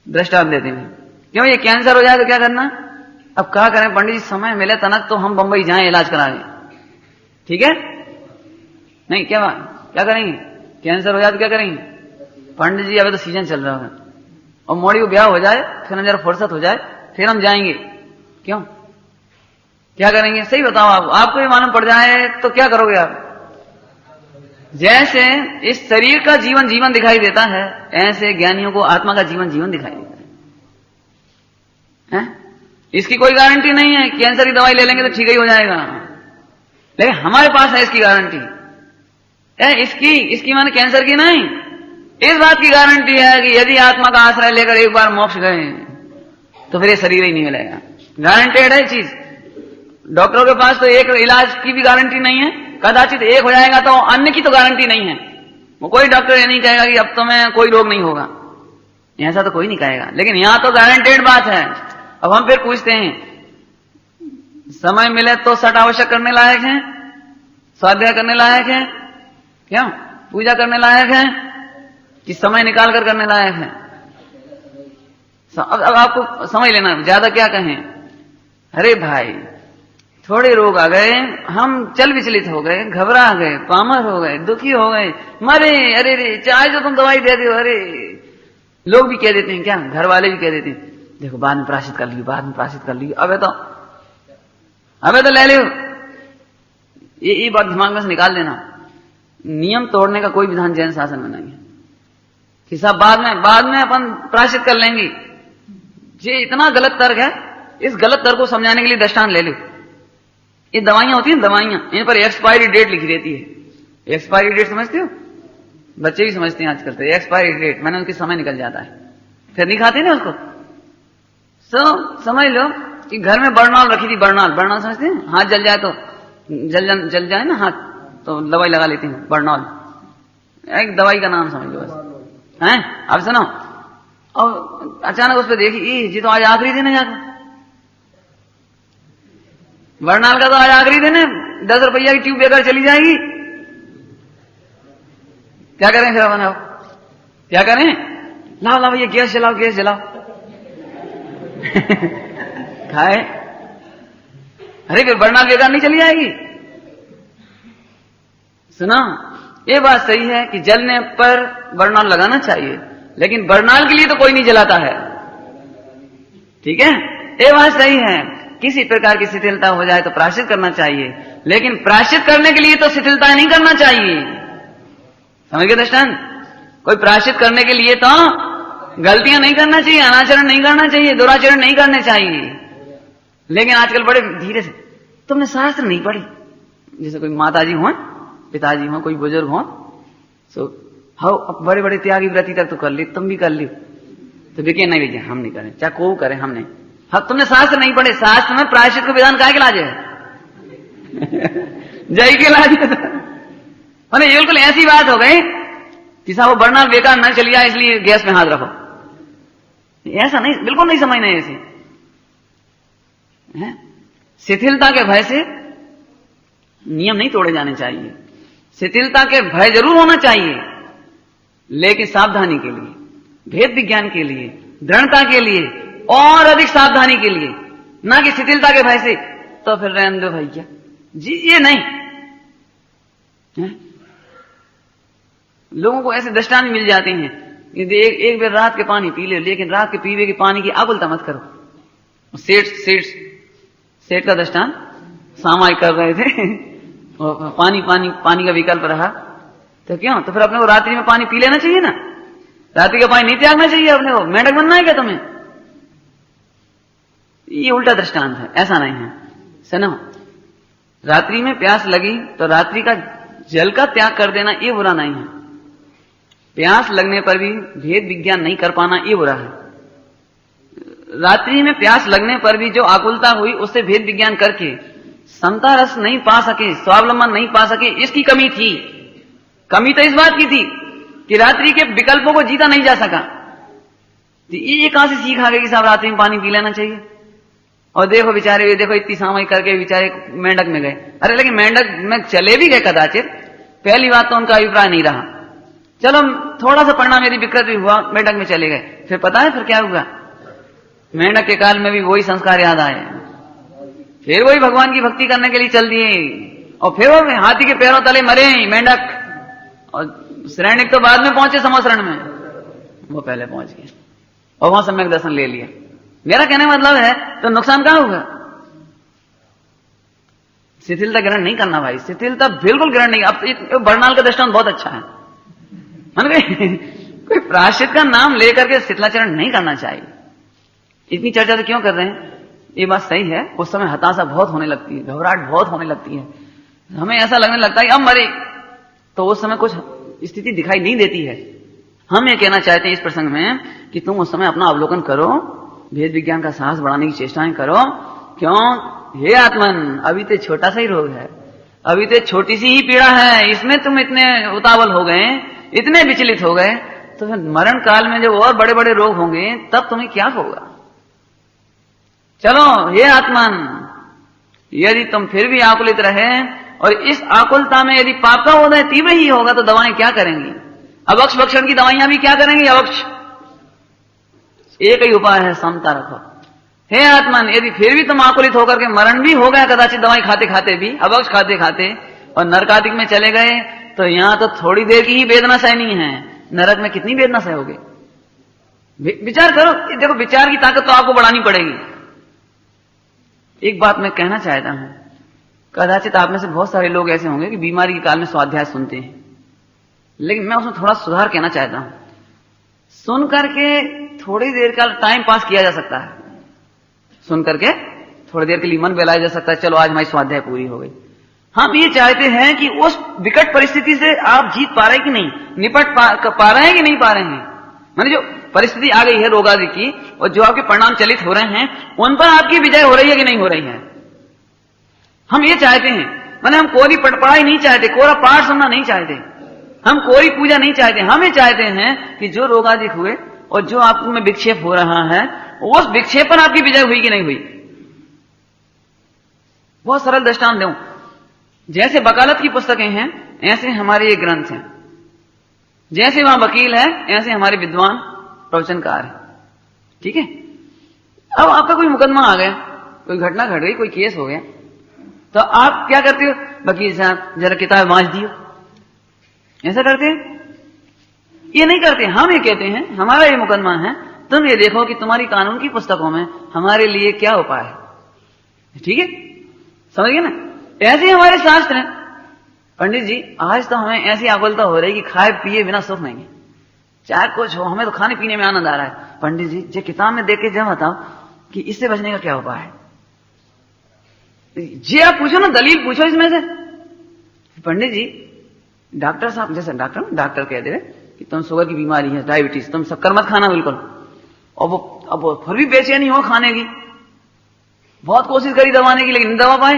दृष्टांत देते हैं, क्यों ये कैंसर हो जाए तो क्या करना। अब क्या करें पंडित जी, समय मिले तनक तो हम बंबई जाएं इलाज कराएं, ठीक है नहीं, क्या करेंगे, कैंसर हो जाए तो क्या करेंगे पंडित जी, अभी तो सीजन चल रहा है और मोड़ी को ब्याह हो जाए, फिर जरा फुर्सत हो जाए फिर हम जाएंगे। क्यों, क्या करेंगे? सही बताओ आप, आपको ये मालूम पड़ जाए तो क्या करोगे आप? जैसे इस शरीर का जीवन जीवन दिखाई देता है, ऐसे ज्ञानियों को आत्मा का जीवन जीवन दिखाई देता है? इसकी कोई गारंटी नहीं है, कैंसर की दवाई ले लेंगे तो ठीक ही हो जाएगा, लेकिन हमारे पास है इसकी गारंटी है। इसकी माने कैंसर की नहीं, इस बात की गारंटी है कि यदि आत्मा का आश्रय लेकर एक बार मोक्ष गए तो फिर ये शरीर ही नहीं मिलेगा। गारंटेड है चीज। डॉक्टरों के पास तो एक इलाज की भी गारंटी नहीं है, कदाचित एक हो जाएगा तो अन्य की तो गारंटी नहीं है। वो कोई डॉक्टर ये नहीं कहेगा कि अब तो मैं कोई रोग नहीं होगा, ऐसा तो कोई नहीं कहेगा, लेकिन यहां तो गारंटेड बात है। अब हम फिर पूछते हैं, समय मिले तो सट आवश्यक करने लायक है, स्वाध्याय करने लायक है, क्या पूजा करने लायक है, कि समय निकाल कर करने लायक है? अब आपको समझ लेना, ज्यादा क्या कहें। अरे भाई, थोड़े रोग आ गए, हम चल विचलित हो गए, घबरा गए, पामर हो गए, दुखी हो गए, मरे, अरे रे चाहे तो तुम दवाई दे दो, अरे लोग भी कह देते हैं, क्या घर वाले भी कह देते हैं, देखो बाद में प्रायश्चित कर लियो, बाद में प्रायश्चित कर लियो, अबे तो ले लियो। ये बात दिमाग में से निकाल देना। नियम तोड़ने का कोई विधान जैन शासन में नहीं है कि साहब बाद में अपन प्रायश्चित कर लेंगे। ये इतना गलत तर्क है, इस गलत तर्क को समझाने के लिए दृष्टांत ले लो। ये दवाइयां होती हैं, दवाइयां, इन पर एक्सपायरी डेट लिखी रहती है। एक्सपायरी डेट समझते हो? बच्चे भी समझते हैं आजकल तो, एक्सपायरी डेट मैंने उनकी समय निकल जाता है, फिर नहीं खाते ना उसको। समझ लो कि घर में बरनाल रखी थी, बरनाल समझते हैं? हाथ जल जाए तो जल जाए ना हाथ, तो दवाई लगा लेते हैं, बरनाल एक दवाई का नाम समझ लो बस है। अब सुनो, और अचानक उस पर देखी, जी तो आज आखिरी दिन है, जाकर बरनाल का तो आज आखिरी दिन है, 10 रुपया की ट्यूब बेकार चली जाएगी, क्या करें फिर अपन? क्या करें? लाओ भैया गैस जलाओ खाए। अरे फिर बरनाल बेकार नहीं चली जाएगी? सुना, ये बात सही है कि जलने पर बरनाल लगाना चाहिए, लेकिन बरनाल के लिए तो कोई नहीं जलाता है, ठीक है? ये बात सही है। किसी प्रकार की शिथिलता हो जाए तो प्रायश्चित करना चाहिए, लेकिन प्रायश्चित करने के लिए तो शिथिलता नहीं करना चाहिए। समझ गए दृष्टांत? कोई प्रायश्चित करने के लिए तो गलतियां नहीं करना चाहिए, अनाचरण नहीं करना चाहिए, दुराचरण नहीं करने चाहिए। लेकिन आजकल बड़े धीरे से, तुमने शास्त्र नहीं पढ़ी, जैसे कोई माताजी हो, पिताजी हो, कोई बुजुर्ग हो, सो हाँ बड़े बड़े त्यागी व्रती तक तो कर ली, तुम भी कर ली, तो देखिए नहीं भैया हम नहीं करें, चाहे को करें हम नहीं। हाँ तुमने शास्त्र नहीं पढ़े, शास्त्र में प्रायश्चित को विधान काहे के लाजे है? जय के लाजे। मैंने ये बिल्कुल ऐसी बात हो गई कि साहब वो बरनाल बेकार न चलिया इसलिए गैस में हाथ रखो, ऐसा नहीं, बिल्कुल नहीं समझना है ऐसे। शिथिलता के भय से नियम नहीं तोड़े जाने चाहिए। शिथिलता के भय जरूर होना चाहिए, लेकिन सावधानी के लिए, भेद विज्ञान के लिए, दृढ़ता के लिए और अधिक सावधानी के लिए, ना कि शिथिलता के भय से तो फिर रहने दो भैया जी, ये नहीं है? लोगों को ऐसे दृष्टांत मिल जाते हैं, एक बार रात के पानी पी ले, लेकिन रात के पीवे के पानी की आकुलता मत करो। सेठ का दृष्टांत सामायिक कर रहे थे और पानी का विकल्प रहा तो क्यों, तो फिर अपने को रात्रि में पानी पी लेना चाहिए ना, रात्रि का पानी नहीं त्यागना चाहिए अपने को। मेंढक बनना है क्या तुम्हें? ये उल्टा दृष्टांत है, ऐसा नहीं है। सुनो, रात्रि में प्यास लगी तो रात्रि का जल का त्याग कर देना ये बुरा नहीं है। प्यास लगने पर भी भेद विज्ञान नहीं कर पाना ये बुरा है। रात्रि में प्यास लगने पर भी जो आकुलता हुई उससे भेद विज्ञान करके समता रस नहीं पा सके, स्वावलंबन नहीं पा सके, इसकी कमी थी। कमी तो इस बात की थी कि रात्रि के विकल्पों को जीता नहीं जा सका। तो ये कहां से सीख आ गई कि साहब रात्रि में पानी पी लेना चाहिए? और देखो बेचारे, देखो इतनी सामयिक करके बेचारे मेंढक में गए। अरे लेकिन मेंढक में चले भी गए कदाचित, पहली बात तो उनका अभिप्राय नहीं रहा, चलो थोड़ा सा परिणाम यदि विकृत भी हुआ, मेंढक में चले गए। फिर पता है फिर क्या हुआ? मेंढक के काल में भी वही संस्कार याद आए, फिर वही भगवान की भक्ति करने के लिए चल दिए, और फिर वो हाथी के पैरों तले मरे मेंढक। और श्रेणिक तो बाद में पहुंचे समोसरण में, वो पहले पहुंच गए और वहां सम्यक दर्शन ले लिया। मेरा कहने का मतलब है तो नुकसान कहां होगा? शिथिलता ग्रहण नहीं करना भाई, शिथिलता बिल्कुल ग्रहण नहीं। अब तो बरनाल का दृष्टांत बहुत अच्छा है, मान गए। कोई प्रायश्चित का नाम लेकर के शिथिलाचरण नहीं करना चाहिए। इतनी चर्चा तो क्यों कर रहे हैं? ये बात सही है, उस समय हताशा बहुत होने लगती है, घबराहट बहुत होने लगती है, हमें ऐसा लगने लगता है कि अब मरे, तो उस समय कुछ स्थिति दिखाई नहीं देती है। हम ये कहना चाहते हैं इस प्रसंग में कि तुम उस समय अपना अवलोकन करो, भेद विज्ञान का साहस बढ़ाने की चेष्टाएं करो। क्यों? हे आत्मन, अभी तो छोटा सा ही रोग है, अभी तो छोटी सी ही पीड़ा है, इसमें तुम इतने उतावल हो गए, इतने विचलित हो गए, तो फिर मरण काल में जब और बड़े बड़े रोग होंगे तब तुम्हें क्या होगा? चलो हे आत्मन, यदि तुम फिर भी आकुलित रहे और इस आकुलता में यदि पाप का उदय तीव्र ही होगा तो दवाएं क्या करेंगी? अवक्ष भक्षण की दवाइयां भी क्या करेंगी? अवक्ष। एक ही उपाय है, समता रखो। हे आत्मन, यदि फिर भी तुम आकुलित होकर के मरण भी हो गया कदाचित दवाई खाते खाते भी, अवक्ष खाते खाते, और नरकादिक में चले गए, तो यहां तो थोड़ी देर की ही वेदना सहनी है, नरक में कितनी वेदना सहोगे? विचार करो। देखो, विचार की ताकत तो आपको बढ़ानी पड़ेगी। एक बात मैं कहना चाहता हूं, कदाचित आप में से बहुत सारे लोग ऐसे होंगे कि बीमारी के काल में स्वाध्याय सुनते हैं, लेकिन मैं उसमें थोड़ा सुधार कहना चाहता हूं। सुन करके थोड़ी देर का टाइम पास किया जा सकता है, सुन करके थोड़ी देर के लिए मन बहलाया जा सकता है, चलो आज हमारी स्वाध्याय पूरी हो गई। हम ये चाहते हैं कि उस विकट परिस्थिति से आप जीत पा रहे हैं कि नहीं, निपट पा रहे हैं कि नहीं पा रहे हैं। माने जो परिस्थिति आ गई है रोग आदि की, और जो आपके परिणाम चलित हो रहे हैं, उन पर आपकी विजय हो रही है कि नहीं हो रही है। हम ये चाहते हैं, माने हम कोरी पढ़ाई नहीं चाहते, कोरा पाठ सुनना नहीं चाहते, हम कोई पूजा नहीं चाहते। हम ये चाहते हैं कि जो रोग आदि हुए और जो आप में विक्षेप हो रहा है, उस विक्षेप पर आपकी विजय हुई कि नहीं हुई। बहुत सरल दृष्टांत दूं, जैसे वकालत की पुस्तकें हैं, ऐसे हमारे ये ग्रंथ हैं। जैसे वहां वकील है, ऐसे हमारे विद्वान प्रवचनकार है। ठीक है? अब आपका कोई मुकदमा आ गया, कोई घटना घट गई, कोई केस हो गया, तो आप क्या करते हो? वकील साहब जरा किताब वांच दियो, ऐसा करते हैं? ये नहीं करते। हम ये कहते हैं, हमारा ये मुकदमा है, तुम ये देखो कि तुम्हारी कानून की पुस्तकों में हमारे लिए क्या उपाय है। ठीक है? समझ गए ना? ऐसे हमारे शास्त्र हैं। पंडित जी, आज तो हमें ऐसी आकुलता हो रही कि खाए पिए बिना सुख नहीं है, चाहे कुछ हो, हमें तो खाने पीने में आनंद आ रहा है। पंडित जी, जो किताब में देख के जब बताओ कि इससे बचने का क्या उपाय है। जी आप पूछो ना, दलील पूछो इसमें से। पंडित जी, डॉक्टर साहब, जैसे डॉक्टर कह दे कि तुम शुगर की बीमारी है, डायबिटीज, तुम शक्कर मत खाना बिल्कुल, और वो फिर भी बेचैनी हो खाने की, बहुत कोशिश करी दबाने की, लेकिन नहीं दबा पाए,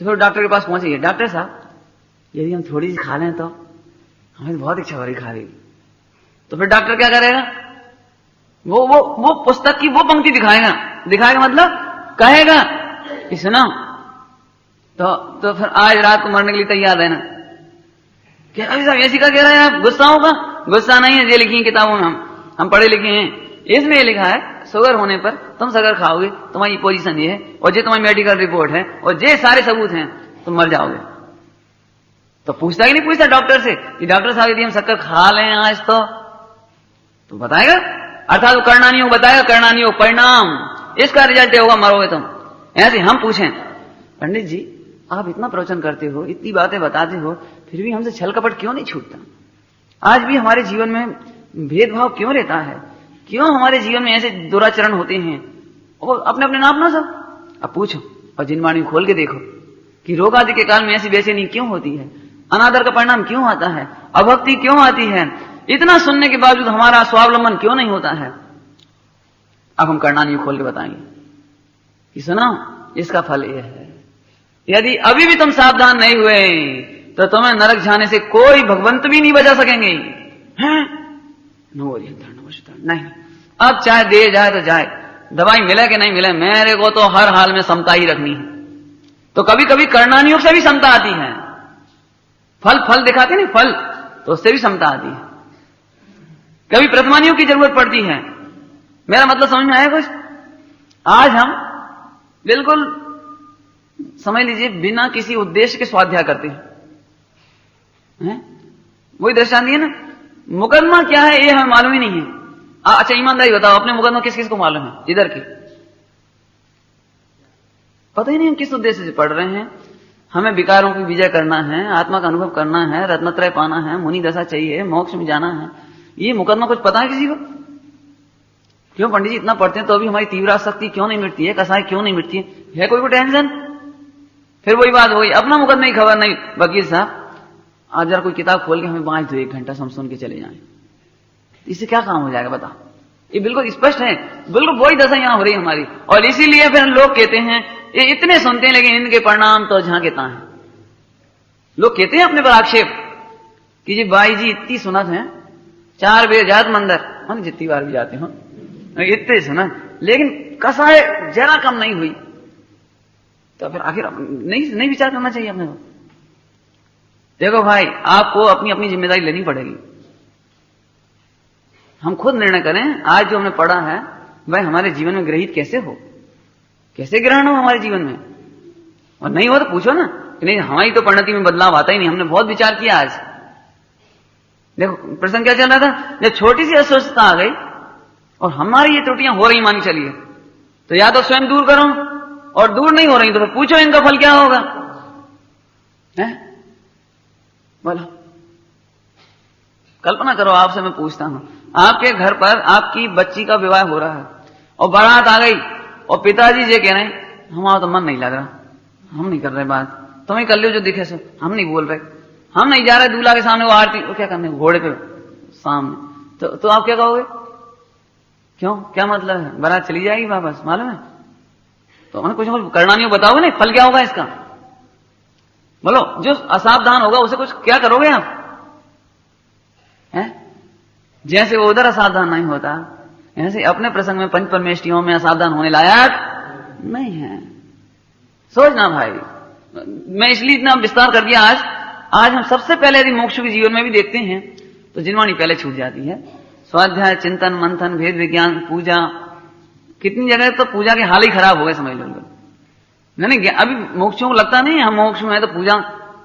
तो फिर डॉक्टर के पास पहुंचे, डॉक्टर साहब यदि हम थोड़ी सी खा लें तो हमें तो बहुत इच्छा हो रही खाने की। तो फिर डॉक्टर क्या करेगा? वो पुस्तक की वो पंक्ति दिखाएगा मतलब कहेगा कि सुनो, तो फिर आज रात को मरने के लिए तैयार है ना। क्या अभी साहब ऐसी का कह रहे हैं आप? गुस्सा होगा? गुस्सा नहीं है, ये लिखी है किताबों में, हम पढ़े लिखे हैं, इसमें ये लिखा है शुगर होने पर तुम शुगर खाओगे, तुम्हारी पोजीशन ये है, और ये तुम्हारी मेडिकल रिपोर्ट है, और ये सारे सबूत हैं, तुम मर जाओगे। तो पूछता ही नहीं पूछता डॉक्टर से कि डॉक्टर साहब यदि हम शक्कर खा लें आज तो बताएगा, अर्थात वो करना नहीं हो बताएगा, करना नहीं हो परिणाम, इसका रिजल्ट होगा मरोगे तुम। ऐसे हम पूछें, पंडित जी आप इतना प्रवचन करते हो, इतनी बातें बताते हो, फिर भी हमसे छल कपट क्यों नहीं छूटता? आज भी हमारे जीवन में भेदभाव क्यों रहता है? क्यों हमारे जीवन में ऐसे दुराचरण होते हैं? और अपने अपने नाम ना सब। अब पूछो और जिनवाणी खोल के देखो कि रोग आदि के काल में ऐसी बेचैनी क्यों होती है, अनादर का परिणाम क्यों आता है, अभक्ति क्यों आती है, इतना सुनने के बावजूद हमारा स्वावलंबन क्यों नहीं होता है। अब हम करणानी खोल के बताएंगे कि सुनो, इसका फल यह है, यदि अभी भी तुम सावधान नहीं हुए तो तुम्हें नरक जाने से कोई भगवंत भी नहीं बचा सकेंगे। नहीं, अब चाहे दे जाए तो जाए, दवाई मिले कि नहीं मिले, मेरे को तो हर हाल में समता ही रखनी है। तो कभी कभी करणानियों से भी समता आती है, फल दिखाते नहीं फल, तो उससे भी समता आती है। कभी प्रथमानियों की जरूरत पड़ती है। मेरा मतलब समझ में आया कुछ? आज हम बिल्कुल समझ लीजिए बिना किसी उद्देश्य के स्वाध्याय करते हैं, वही दृष्टांत दिए ना। मुकदमा क्या है ये हमें मालूम ही नहीं है, अच्छा ईमानदारी बताओ, अपने मुकदमा किस किस को मालूम है इधर की? पता ही नहीं हम किस उद्देश्य से पढ़ रहे हैं। हमें विकारों की विजय करना है, आत्मा का अनुभव करना है, रत्नत्रय पाना है, मुनि दशा चाहिए, मोक्ष में जाना है। ये मुकदमा कुछ पता है किसी को? क्यों पंडित जी इतना पढ़ते हैं तो अभी हमारी तीव्र आसक्ति क्यों नहीं मिटती है, कसाई क्यों नहीं मिटती है कोई को टेंशन? फिर वही बात हो गई, अपना मुकदमा की खबर नहीं। वकील साहब आज जरा कोई किताब खोल के हमें बांध दो, 1 घंटा हम सुन के चले जाएं, इससे क्या काम हो जाएगा बता? ये बिल्कुल स्पष्ट है, बिल्कुल वही दशा यहां हो रही है हमारी। और इसीलिए फिर लोग कहते हैं, ये इतने सुनते हैं लेकिन इनके परिणाम तो जहां के तहां है। लोग कहते हैं अपने पर आक्षेप कि जी भाई जी इतनी सुनत है, 4 बेजात मंदिर हम जितनी बार भी जाते हो इतने सुना, लेकिन कसाय जरा कम नहीं हुई। तो फिर आखिर नहीं विचार करना चाहिए अपने को? देखो भाई, आपको अपनी अपनी जिम्मेदारी लेनी पड़ेगी। हम खुद निर्णय करें आज जो हमने पढ़ा है वह हमारे जीवन में ग्रहित कैसे हो, कैसे ग्रहण हो हमारे जीवन में। और नहीं हो तो पूछो ना कि नहीं हमारी तो परिणति में बदलाव आता ही नहीं, हमने बहुत विचार किया। आज देखो प्रसंग क्या चल रहा था, जब छोटी सी अस्वस्थता आ गई और हमारी ये त्रुटियां हो रही मानी चलिए, तो या तो स्वयं दूर करो, और दूर नहीं हो रही तो फिर पूछो इनका फल क्या होगा है? बोलो, कल्पना करो, आपसे मैं पूछता हूं, आपके घर पर आपकी बच्ची का विवाह हो रहा है और बारात आ गई और पिताजी ये कह रहे हैं हमारा तो मन नहीं लग रहा, हम नहीं कर रहे बात, तुम्हें कर लो जो दिखे सो, हम नहीं बोल रहे, हम नहीं जा रहे दूल्हा के सामने वो आरती, वो क्या करने घोड़े पे सामने, तो आप क्या कहोगे? क्यों, क्या मतलब है? बारात चली जाएगी वापस, मालूम है? तो हमें कुछ करना नहीं हो, बताओगे नहीं फल क्या होगा इसका? बोलो, जो असावधान होगा उसे कुछ क्या करोगे आप? हैं? जैसे वो उधर असावधान नहीं होता, ऐसे अपने प्रसंग में पंच परमेष्टियों में असावधान होने लायक नहीं है। सोचना भाई, मैं इसलिए इतना विस्तार कर दिया आज हम सबसे पहले यदि मोक्ष के जीवन में भी देखते हैं तो जिनवाणी पहले छूट जाती है। स्वाध्याय, चिंतन, मंथन, भेद विज्ञान, पूजा, कितनी जगह तो पूजा के हाल ही खराब हो गए समझ लो। नहीं अभी मोक्षों को लगता नहीं हम मोक्ष में है तो पूजा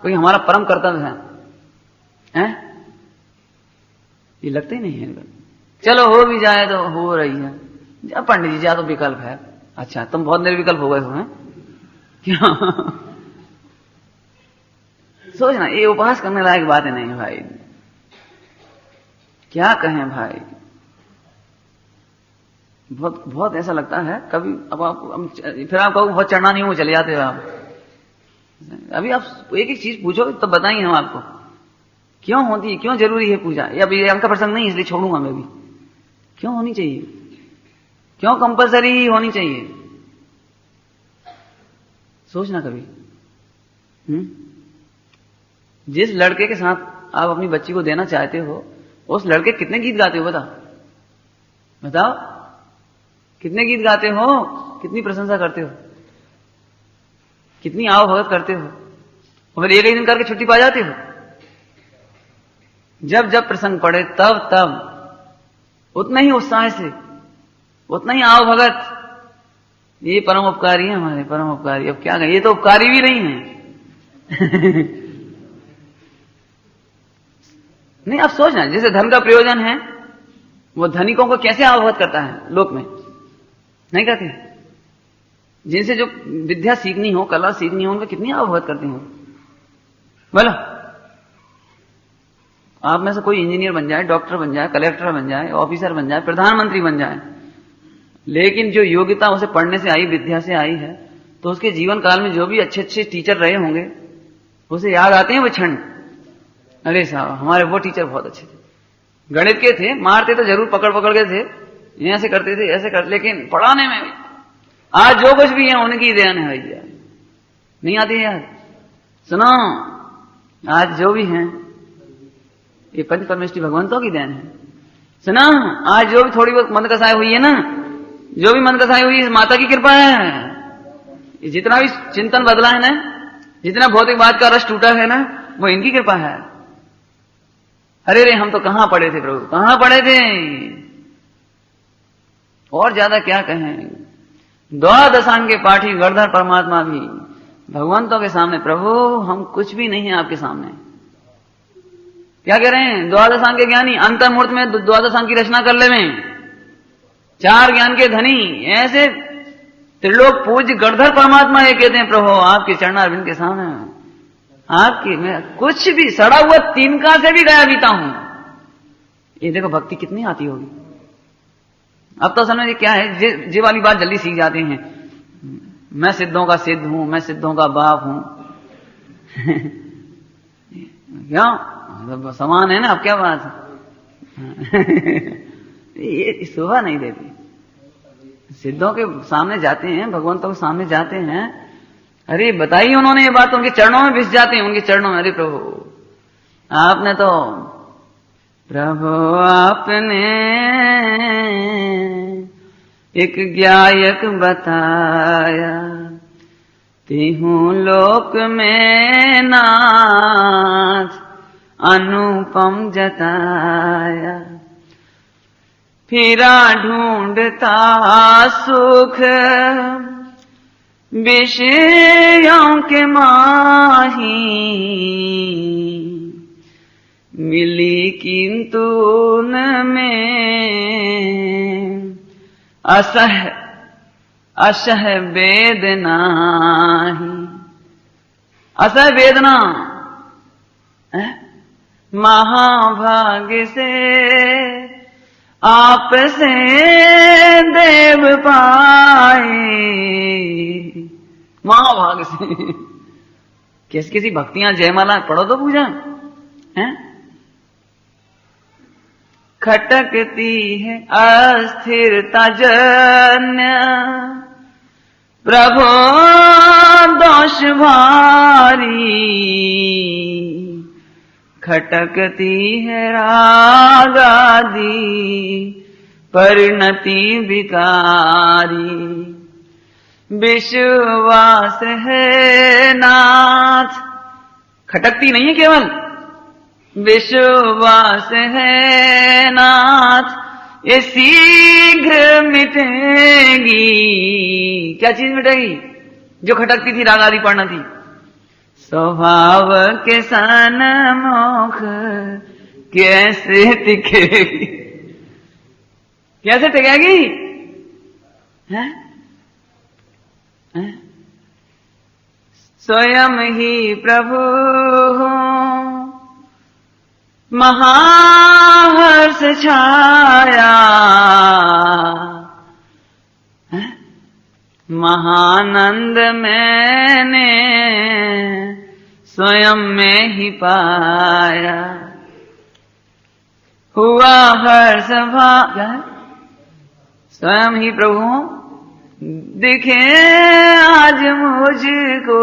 कोई हमारा परम कर्तव्य है? ये लगता ही नहीं है। चलो हो भी जाए तो हो रही है, पंडित जी जा तो विकल्प है। अच्छा तुम बहुत निर्विकल्प हो गए हो हैं क्या? सोचना, ये उपहास करने लायक बातें नहीं है भाई, क्या कहें भाई। बहुत बहुत ऐसा लगता है कभी, अब आप फिर आप कहो बहुत चढ़ना नहीं हो, चले जाते हो आप। अभी आप एक एक चीज पूछो तो बताएंगे हम आपको क्यों होती है, क्यों जरूरी है पूजा। या अभी आपका प्रसंग नहीं इसलिए छोड़ूंगा मैं भी, क्यों होनी चाहिए, क्यों कंपलसरी होनी चाहिए, सोचना कभी। जिस लड़के के साथ आप अपनी बच्ची को देना चाहते हो उस लड़के कितने गीत गाते हो बताओ, कितने गीत गाते हो, कितनी प्रशंसा करते हो, कितनी आओ भगत करते हो, और फिर एक ही दिन करके छुट्टी पा जाते हो। जब जब प्रसंग पड़े तब उतना ही उत्साह से, उतना ही आओ भगत। ये परम उपकारी है हमारे, परम उपकारी। अब क्या कहें, ये तो उपकारी भी नहीं है। नहीं आप सोचना, जैसे धन का प्रयोजन है वो धनिकों को कैसे अवगत करता है लोक में, नहीं कहते? जिनसे जो विद्या सीखनी हो, कला सीखनी हो, उनको कितनी अवगत करते हो। बोलो, आप में से कोई इंजीनियर बन जाए, डॉक्टर बन जाए, कलेक्टर बन जाए, ऑफिसर बन जाए, प्रधानमंत्री बन जाए, लेकिन जो योग्यता उसे पढ़ने से आई, विद्या से आई है, तो उसके जीवन काल में जो भी अच्छे अच्छे टीचर रहे होंगे उसे याद आते हैं वो क्षण, अरे साहब हमारे वो टीचर बहुत अच्छे थे, गणित के थे, मारते तो जरूर पकड़ पकड़ के थे, ऐसे करते थे ऐसे करते, लेकिन पढ़ाने में आज जो कुछ भी है उनकी देन है भैया। नहीं आती है यार? सुनो, आज जो भी है ये पंच परमेष्टि भगवंतों की देन है। सुनो, आज जो भी थोड़ी बहुत मन कसाई हुई है ना, जो भी मन कसाई हुई है माता की कृपा है। जितना भी चिंतन बदला है ना, जितना भौतिकवाद का रस टूटा है ना, वो इनकी कृपा है। अरे रे हम तो कहां पढ़े थे प्रभु, कहां पढ़े थे, और ज्यादा क्या कहें। द्वादशांग के पाठी गणधर परमात्मा भी भगवंतों के सामने, प्रभु हम कुछ भी नहीं है आपके सामने। क्या कह रहे हैं? द्वादशांग के ज्ञानी अंतर्मूर्त में द्वादशांग की रचना कर ले में, चार ज्ञान के धनी, ऐसे त्रिलोक पूज्य गणधर परमात्मा ये कहते हैं, प्रभु आपके चरणारविंद के सामने आपकी मैं कुछ भी सड़ा हुआ तिनका से भी गया बीता हूं। ये देखो भक्ति कितनी आती होगी। अब तो समझ क्या है, ये वाली बात जल्दी सीख जाते हैं, मैं सिद्धों का सिद्ध हूं, मैं सिद्धों का बाप हूं। क्यों समान है ना, अब क्या बात है। ये शोभा नहीं देती। सिद्धों के सामने जाते हैं, भगवंतों के सामने जाते हैं, अरे बताइए उन्होंने ये बात, तो उनके चरणों में भिस जाते हैं, उनके चरणों में, अरे प्रभु आपने तो, प्रभु आपने एक गायक बताया, तिहूं लोक में नाथ अनुपम जताया, फिरा ढूंढता सुख विषयों के माही, मिली किंतु उनमें असह वेदना ही। असह वेदना महाभाग्य से आप से देव पाए, महाभाग्य से। किसी भक्तियां जयमाला पढ़ो तो पूजा है, खटकती है अस्थिरता जन्य, प्रभो दोष भारी, खटकती है राग आदि परिणति विकारी, विश्वास है नाथ, खटकती नहीं है केवल, विश्वास है नाथ ये शीघ्र मिटेगी। क्या चीज मिटेगी? जो खटकती थी, राग आदि परिणति। स्वभाव के सन्मुख कैसे टिकेगी, कैसे टिकेगी? स्वयं ही प्रभु महाहर्ष छाया, महानंद मैंने स्वयं में ही पाया, हुआ हर्ष क्या है? स्वयं ही प्रभु दिखे आज मुझको,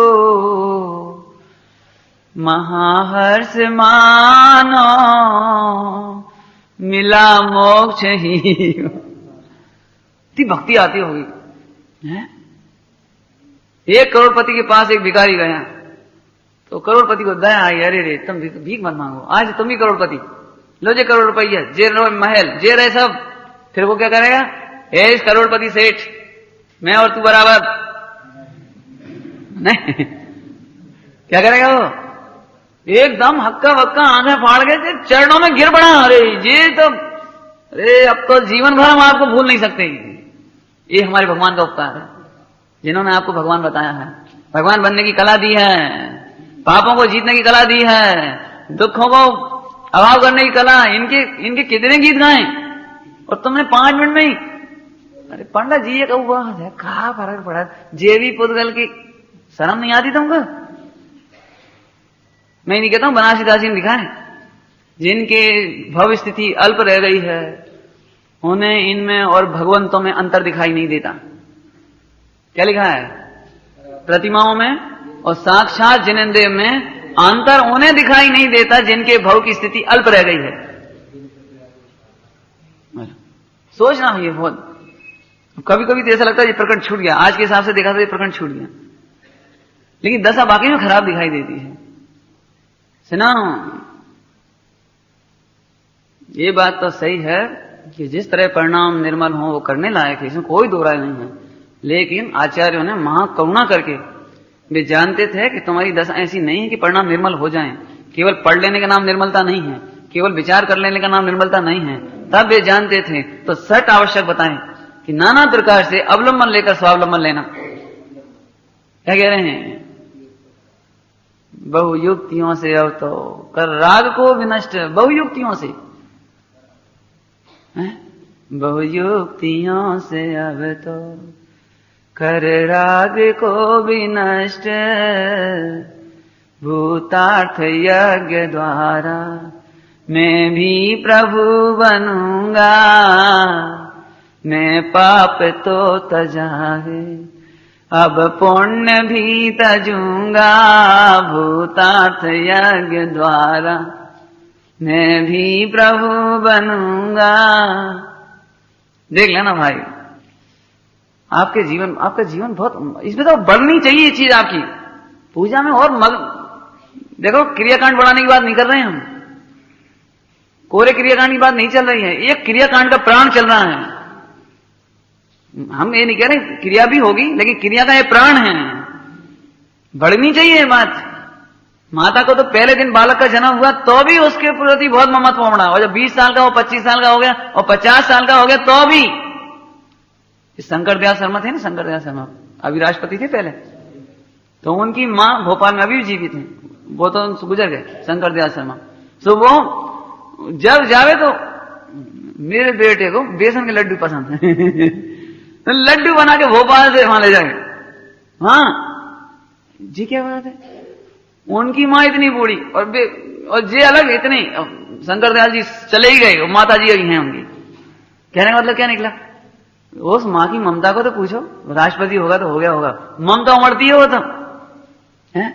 महाहर्ष मानो मिला मोक्ष ही। इतनी भक्ति आती होगी। 1 करोड़पति के पास एक भिखारी गया, तो करोड़पति को दया आई, अरे रे तुम भीख मत मांगो, आज तुम ही करोड़पति, लो जे करोड़ रुपया, जे महल, जे रहे सब। फिर वो क्या करेगा? इस करोड़पति सेठ, मैं और तू बराबर नहीं। क्या करेगा वो? एकदम हक्का वक्का आंखें फाड़ के चरणों में गिर पड़ा। अरे ये तो, अरे अब तो जीवन भर हम आपको भूल नहीं सकते। ये हमारे भगवान का उपकार है, जिन्होंने आपको भगवान बताया है, भगवान बनने की कला दी है, पापों को जीतने की कला दी है, दुखों को अभाव करने की कला। इनके कितने गीत गाए और तुमने 5 मिनट में ही। अरे पंडित जी ये कहा फर्क पड़ा, जेवी पुद्गल की शर्म नहीं आती तुमको? मैं नहीं कहता हूं बनारसीदास जी ने लिखा है, जिनके भव स्थिति अल्प रह गई है, उन्हें इनमें और भगवंतों में अंतर दिखाई नहीं देता। क्या लिखा है? प्रतिमाओं में और साक्षात जिनेंद्रिय में अंतर उन्हें दिखाई नहीं देता जिनके भव की स्थिति अल्प रह गई है। सोचना है ये बहुत। कभी कभी तो ऐसा लगता है ये प्रकरण छूट गया, आज के हिसाब से देखा तो ये प्रकरण छूट गया, लेकिन दशा बाकी में खराब दिखाई देती है। सुना, ये बात तो सही है कि जिस तरह परिणाम निर्मल हो वो करने लायक है, इसमें कोई दो राय नहीं है। लेकिन आचार्यों ने महाकरुणा करके, वे जानते थे कि तुम्हारी दशा ऐसी नहीं है कि परिणाम निर्मल हो जाएं। केवल पढ़ लेने का नाम निर्मलता नहीं है, केवल विचार कर लेने का नाम निर्मलता नहीं है। तब वे जानते थे तो सट आवश्यक बताएं कि नाना प्रकार से अवलंबन लेकर स्वावलंबन लेना। क्या कह रहे हैं? बहुयुक्तियों से अब तो कर राग को विनष्ट, बहुयुक्तियों से, बहुयुक्तियों से अब तो कर राग को विनष्ट, भूतार्थ यज्ञ द्वारा मैं भी प्रभु बनूंगा, मैं पाप तो तजाए अब पुण्य भी तजूंगा, भूतार्थ यज्ञ द्वारा मैं भी प्रभु बनूंगा। देख लेना भाई, आपका जीवन बहुत, इसमें तो बढ़नी चाहिए ये चीज आपकी पूजा में। और देखो, क्रियाकांड बढ़ाने की बात नहीं कर रहे हैं हम, कोरे क्रियाकांड की बात नहीं चल रही है, एक क्रियाकांड का प्राण चल रहा है। हम ये नहीं कह रहे क्रिया भी होगी, लेकिन क्रिया का ये प्राण है, बढ़नी चाहिए बात। माता को तो पहले दिन बालक का जन्म हुआ तो भी उसके प्रति बहुत ममत्व बढ़ा, और जब 20 साल का हो, 25 साल का हो गया और 50 साल का हो गया तो भी। शंकर दयाल शर्मा थे ना, शंकर दयाल शर्मा अभी राष्ट्रपति थे पहले, तो उनकी माँ भोपाल में अभी जीवित है, वो तो गुजर गए, शंकर दयाल शर्मा। तो वो जब जावे तो मेरे बेटे को बेसन के लड्डू पसंद है तो लड्डू बना के भोपाल से वहां ले जाए। हाँ जी, क्या बात है। उनकी माँ इतनी बूढ़ी और जे अलग इतनी, शंकर दयाल जी चले ही गए, माता जी अभी हैं उनकी। कहने का मतलब क्या निकला? उस माँ की ममता को तो पूछो, राष्ट्रपति होगा तो हो गया होगा, ममता उमड़ती है वो तो है।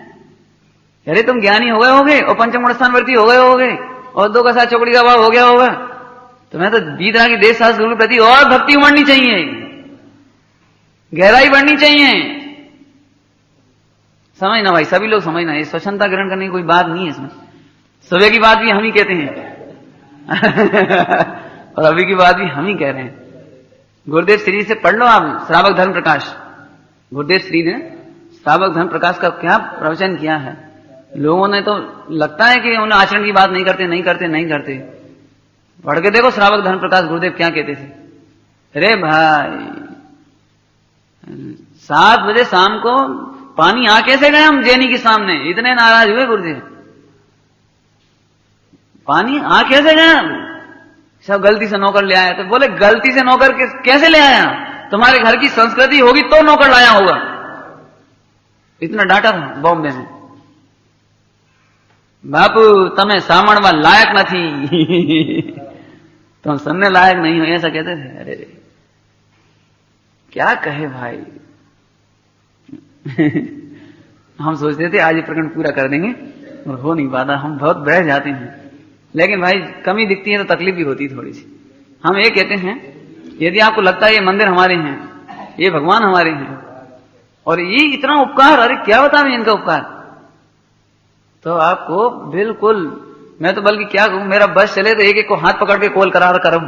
अरे तुम ज्ञानी हो गए होगे और पंचम स्थान वर्ती हो गए होगे और 2 का 7 चौकड़ी का भाव हो गया होगा, तुम्हें तो बीत रहा कि देश शास्त्र के प्रति और भक्ति उमड़नी चाहिए, गहराई बढ़नी चाहिए। समझना भाई, सभी लोग समझना, ये स्वच्छंदता ग्रहण करने की कोई बात नहीं है इसमें। सुबह की बात भी हम ही कहते हैं और अभी की बात भी हम ही कह रहे हैं। गुरुदेव श्री से पढ़ लो आप, श्रावक धर्म प्रकाश। गुरुदेव श्री ने श्रावक धर्म प्रकाश का क्या प्रवचन किया है। लोगों ने तो लगता है कि उन्हें आचरण की बात नहीं करते। पढ़ के देखो श्रावक धर्म प्रकाश गुरुदेव क्या कहते थे। अरे भाई 7 बजे शाम को पानी आ कैसे गए हम जेनी के सामने, इतने नाराज हुए गुरुदेव। पानी आ कैसे गए? सब गलती से नौकर ले आया। तो बोले गलती से नौकर कैसे ले आया? तुम्हारे घर की संस्कृति होगी तो नौकर लाया होगा। इतना डांटा था बॉम्बे में, बापू तमें सामणवा लायक नहीं तुम सुनने लायक नहीं हो, ऐसा कहते थे। अरे क्या कहे भाई हम सोचते थे आज ये प्रकरण पूरा कर देंगे और हो नहीं पाता, हम बहुत बैठ जाते हैं। लेकिन भाई कमी दिखती है तो तकलीफ भी होती है थोड़ी सी। हम ये कहते हैं, यदि आपको लगता है ये मंदिर हमारे हैं, ये भगवान हमारे हैं और ये इतना उपकार, अरे क्या बताऊं इनका उपकार, तो आपको बिल्कुल, मैं तो बल्कि क्या कहूं, मेरा बस चले तो एक एक को हाथ पकड़ के कॉल करा करूं,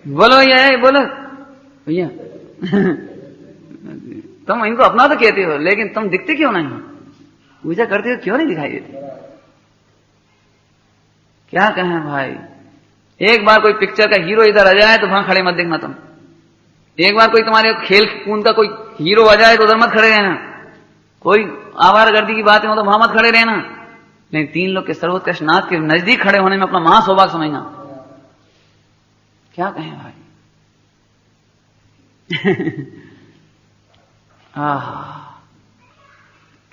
बोलो ये बोलो भैया तुम इनको अपना तो कहते हो, लेकिन तुम दिखते क्यों नहीं? पूजा करते हो क्यों नहीं दिखाई देते? क्या कहें भाई, एक बार कोई पिक्चर का हीरो इधर आ जाए तो वहां खड़े मत देखना तुम। एक बार कोई तुम्हारे खेल कूद का कोई हीरो आ जाए तो उधर मत खड़े रहना। कोई आवारागर्दी की बातें हो तो वहां मत खड़े रहना। लेकिन 3 लोग के सर्वोत्कृष्ट नाथ के नजदीक खड़े होने में अपना महा सौभाग्य समझना। क्या कहें भाई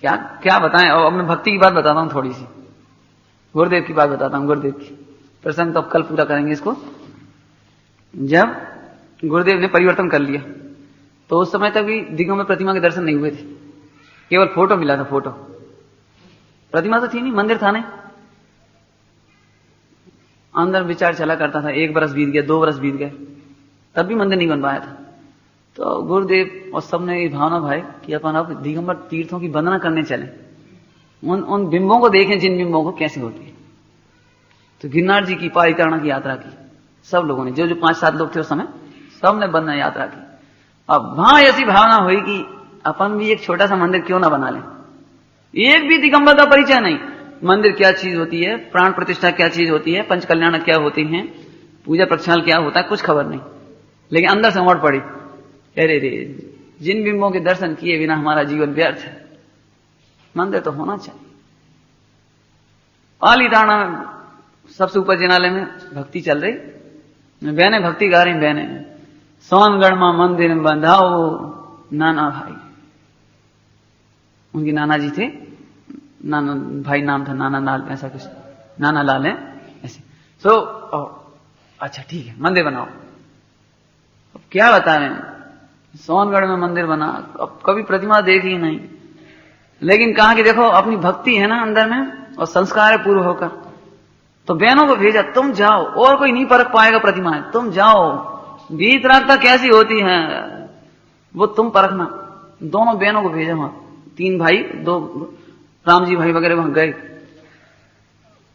क्या क्या बताएं। अब मैं भक्ति की बात बताता हूं, थोड़ी सी गुरुदेव की बात बताता हूं। गुरुदेव की प्रसंग तो अब कल पूरा करेंगे इसको। जब गुरुदेव ने परिवर्तन कर लिया तो उस समय तक भी दिग्गम में प्रतिमा के दर्शन नहीं हुए थे, केवल फोटो मिला था। फोटो, प्रतिमा तो थी नहीं, मंदिर था नहीं। अंदर विचार चला करता था, 1 बरस बीत गया, 2 बरस बीत गए, तब भी मंदिर नहीं बन पाया था। तो गुरुदेव और सबने ये भावना भाई कि अपन अब दिगंबर तीर्थों की वंदना करने चले, उन बिंबों को देखें जिन बिंबों को कैसे होती है। तो गिरनार जी की परिक्रमा की यात्रा की सब लोगों ने, जो 5-7 लोग थे उस समय, सबने वंदना यात्रा की। अब वहां ऐसी भावना हुई कि अपन भी एक छोटा सा मंदिर क्यों ना बना लें। एक भी दिगंबर का परिचय नहीं, मंदिर क्या चीज होती है, प्राण प्रतिष्ठा क्या चीज होती है, पंच कल्याण क्या होती हैं, पूजा प्रक्षाल क्या होता है, कुछ खबर नहीं। लेकिन अंदर से उमड़ पड़ी, अरे रे, जिन बिंबों के दर्शन किए बिना हमारा जीवन व्यर्थ है, मंदिर तो होना चाहिए। पालीताना में सबसे ऊपर जिनालय में भक्ति चल रही, बहने भक्ति गा रही, बहने सोनगढ़ में मंदिर में बंधाओ नाना भाई। उनके नाना जी थे, नाना भाई नाम था, नाना लाल ऐसा कुछ, नाना लाल है ऐसे। अच्छा ठीक है, मंदिर बनाओ। अब क्या बता रहे हैं, सोनगढ़ में मंदिर बना, अब कभी प्रतिमा देखी नहीं, लेकिन कहा कि देखो अपनी भक्ति है ना अंदर में और संस्कार है पूर्व होकर, तो बहनों को भेजा, तुम जाओ, और कोई नहीं परख पाएगा प्रतिमाएं, तुम जाओ, वीतरागता कैसी होती है वो तुम परखना। दोनों बहनों को भेजा वहां, 3 भाई, 2 रामजी भाई वगैरह वहां गए,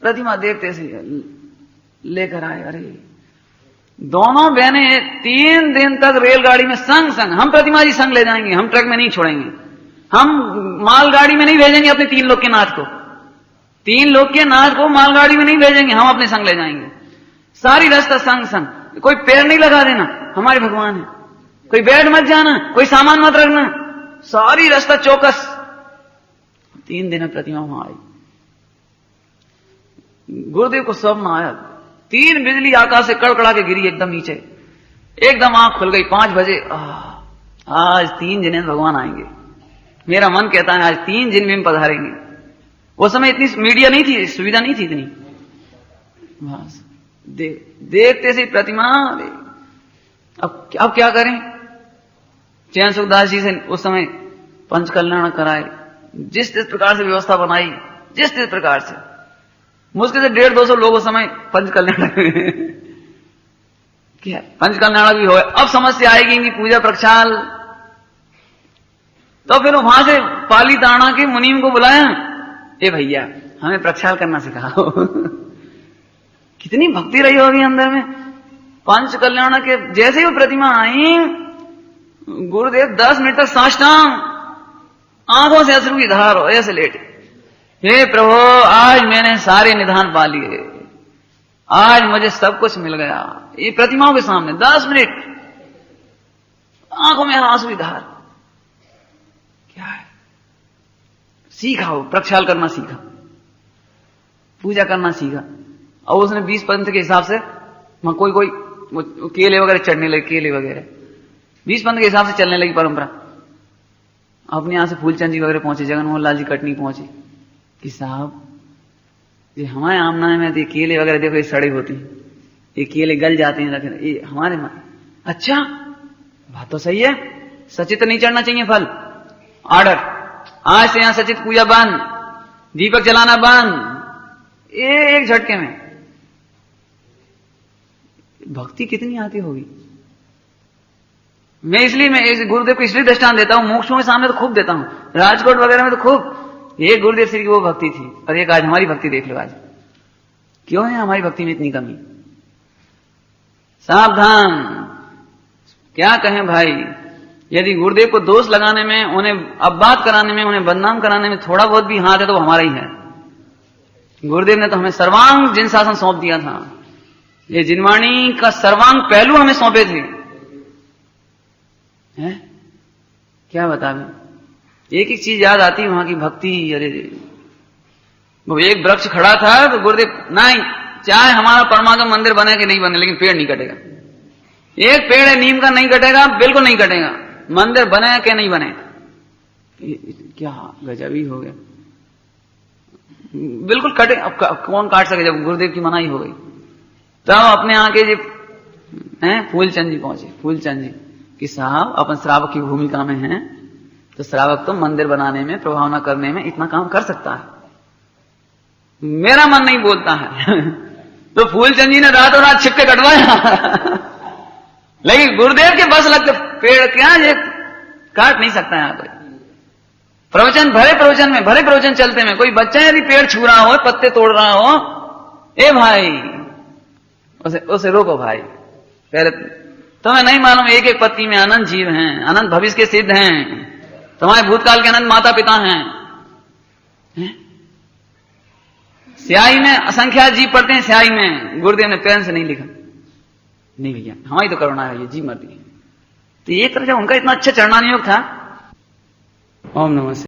प्रतिमा देखते से लेकर आए। अरे दोनों बहनें 3 दिन तक रेलगाड़ी में संग संग, हम प्रतिमा जी संग ले जाएंगे, हम ट्रक में नहीं छोड़ेंगे, हम मालगाड़ी में नहीं भेजेंगे अपने 3 लोग के नाथ को, 3 लोग के नाथ को मालगाड़ी में नहीं भेजेंगे, हम अपने संग ले जाएंगे। सारी रास्ता संग संग, कोई पैर नहीं लगा देना, हमारे भगवान है, कोई बैठ मत जाना, कोई सामान मत रखना, सारी रास्ता चौकस। 3 दिन में प्रतिमा वहां आई। गुरुदेव को स्वप्न आया, 3 बिजली आकाश से कड़कड़ा के गिरी एकदम नीचे, एकदम आंख खुल गई। 5 बजे आज 3 जिनेन्द्र भगवान आएंगे। मेरा मन कहता है आज 3 जिन में पधारेंगे। उस समय इतनी मीडिया नहीं थी, सुविधा नहीं थी इतनी। बस देखते से प्रतिमा, अब क्या करें। चैन सुखदास जी से उस समय पंच कल्याण कराए, जिस प्रकार से व्यवस्था बनाई, जिस प्रकार से, मुश्किल से 150-200 लोग उस समय पंच कल्याण क्या पंच कल्याण भी हो। अब समस्या आएगी इनकी पूजा प्रक्षाल, तो फिर वहां से पालीताना के मुनीम को बुलाया, ए भैया हमें प्रक्षाल करना सिखाओ। कितनी भक्ति रही होगी अंदर में। पंच कल्याण के जैसे ही वो प्रतिमा आई, गुरुदेव 10 मिनट तक साष्टांग, आंखों से अश्रु की धार हो, ऐसे लेटे, हे प्रभु आज मैंने सारे निधान पा लिए, आज मुझे सब कुछ मिल गया। ये प्रतिमाओं के सामने 10 मिनट आंखों में आंसू की धार। क्या है, सीखा हो, प्रक्षाल करना सीखा, पूजा करना सीखा। और उसने 20 पंथ के हिसाब से वहां कोई केले वगैरह चढ़ने लगे, केले वगैरह 20 पंथ के हिसाब से चलने लगी परंपरा। अपने यहां से फूलचंद जी वगैरह पहुंचे, जगनमोहन लाल जी कटनी पहुंचे कि साहब ये हमारे आमना में तो केले वगैरह देखो ये सड़े होते हैं, ये केले गल जाते हैं, रखे ये हमारे में। अच्छा बात तो सही है, सचित नहीं चढ़ना चाहिए फल। ऑर्डर, आज से यहां सचित पूजा बंद, दीपक जलाना बंद, एक झटके में। भक्ति कितनी आती होगी। मैं इस गुरुदेव को इसलिए दृष्टांत देता हूं, मोक्षों के सामने तो खूब देता हूं, राजकोट वगैरह में तो खूब। ये गुरुदेव श्री की वो भक्ति थी, और एक आज हमारी भक्ति देख लो। आज क्यों है हमारी भक्ति में इतनी कमी। सावधान, क्या कहें भाई, यदि गुरुदेव को दोष लगाने में, उन्हें अपबात कराने में, उन्हें बदनाम कराने में थोड़ा बहुत भी हाथ है तो वो हमारा ही है। गुरुदेव ने तो हमें सर्वांग जिन शासन सौंप दिया था, ये जिनवाणी का सर्वांग पहलू हमें सौंपे थे। है? क्या बता मैं, एक एक चीज याद आती है वहां की भक्ति। अरे वो एक वृक्ष खड़ा था तो गुरुदेव, नहीं चाहे हमारा परमागम मंदिर बने कि नहीं बने, लेकिन पेड़ नहीं कटेगा। एक पेड़ है नीम का, नहीं कटेगा, बिल्कुल नहीं कटेगा, मंदिर बने कि नहीं बने। क्या गजब ही हो गया, बिल्कुल कटे। अब कौन काट सके, जब गुरुदेव की मनाही हो गई। तब अपने आके जी फूलचंद जी पहुंचे, फूलचंद जी कि साहब अपन श्रावक की भूमिका में हैं, तो श्रावक तो मंदिर बनाने में, प्रभावना करने में इतना काम कर सकता है, मेरा मन नहीं बोलता है। तो फूलचंद जी ने रातों रात छिपके कटवाया। लेकिन गुरुदेव के बस लगते पेड़ क्या ये काट नहीं सकता है कोई। प्रवचन, भरे प्रवचन में, भरे प्रवचन चलते में कोई बच्चा यदि पेड़ छू रहा हो, पत्ते तोड़ रहा हो, ए भाई उसे रोको भाई। पहले तुम्हें नहीं मालूम एक एक पत्ती में अनंत जीव हैं, अनंत भविष्य के सिद्ध हैं, तुम्हारे भूतकाल के अनंत माता पिता हैं। स्याही में असंख्यात जीव पढ़ते हैं, स्याही में गुरुदेव ने पेन से नहीं लिखा, नहीं भैया हमारी तो करुणा है, ये जी मर्दी। तो ये तरह उनका इतना अच्छा चरणानुयोग था। ओम नमः।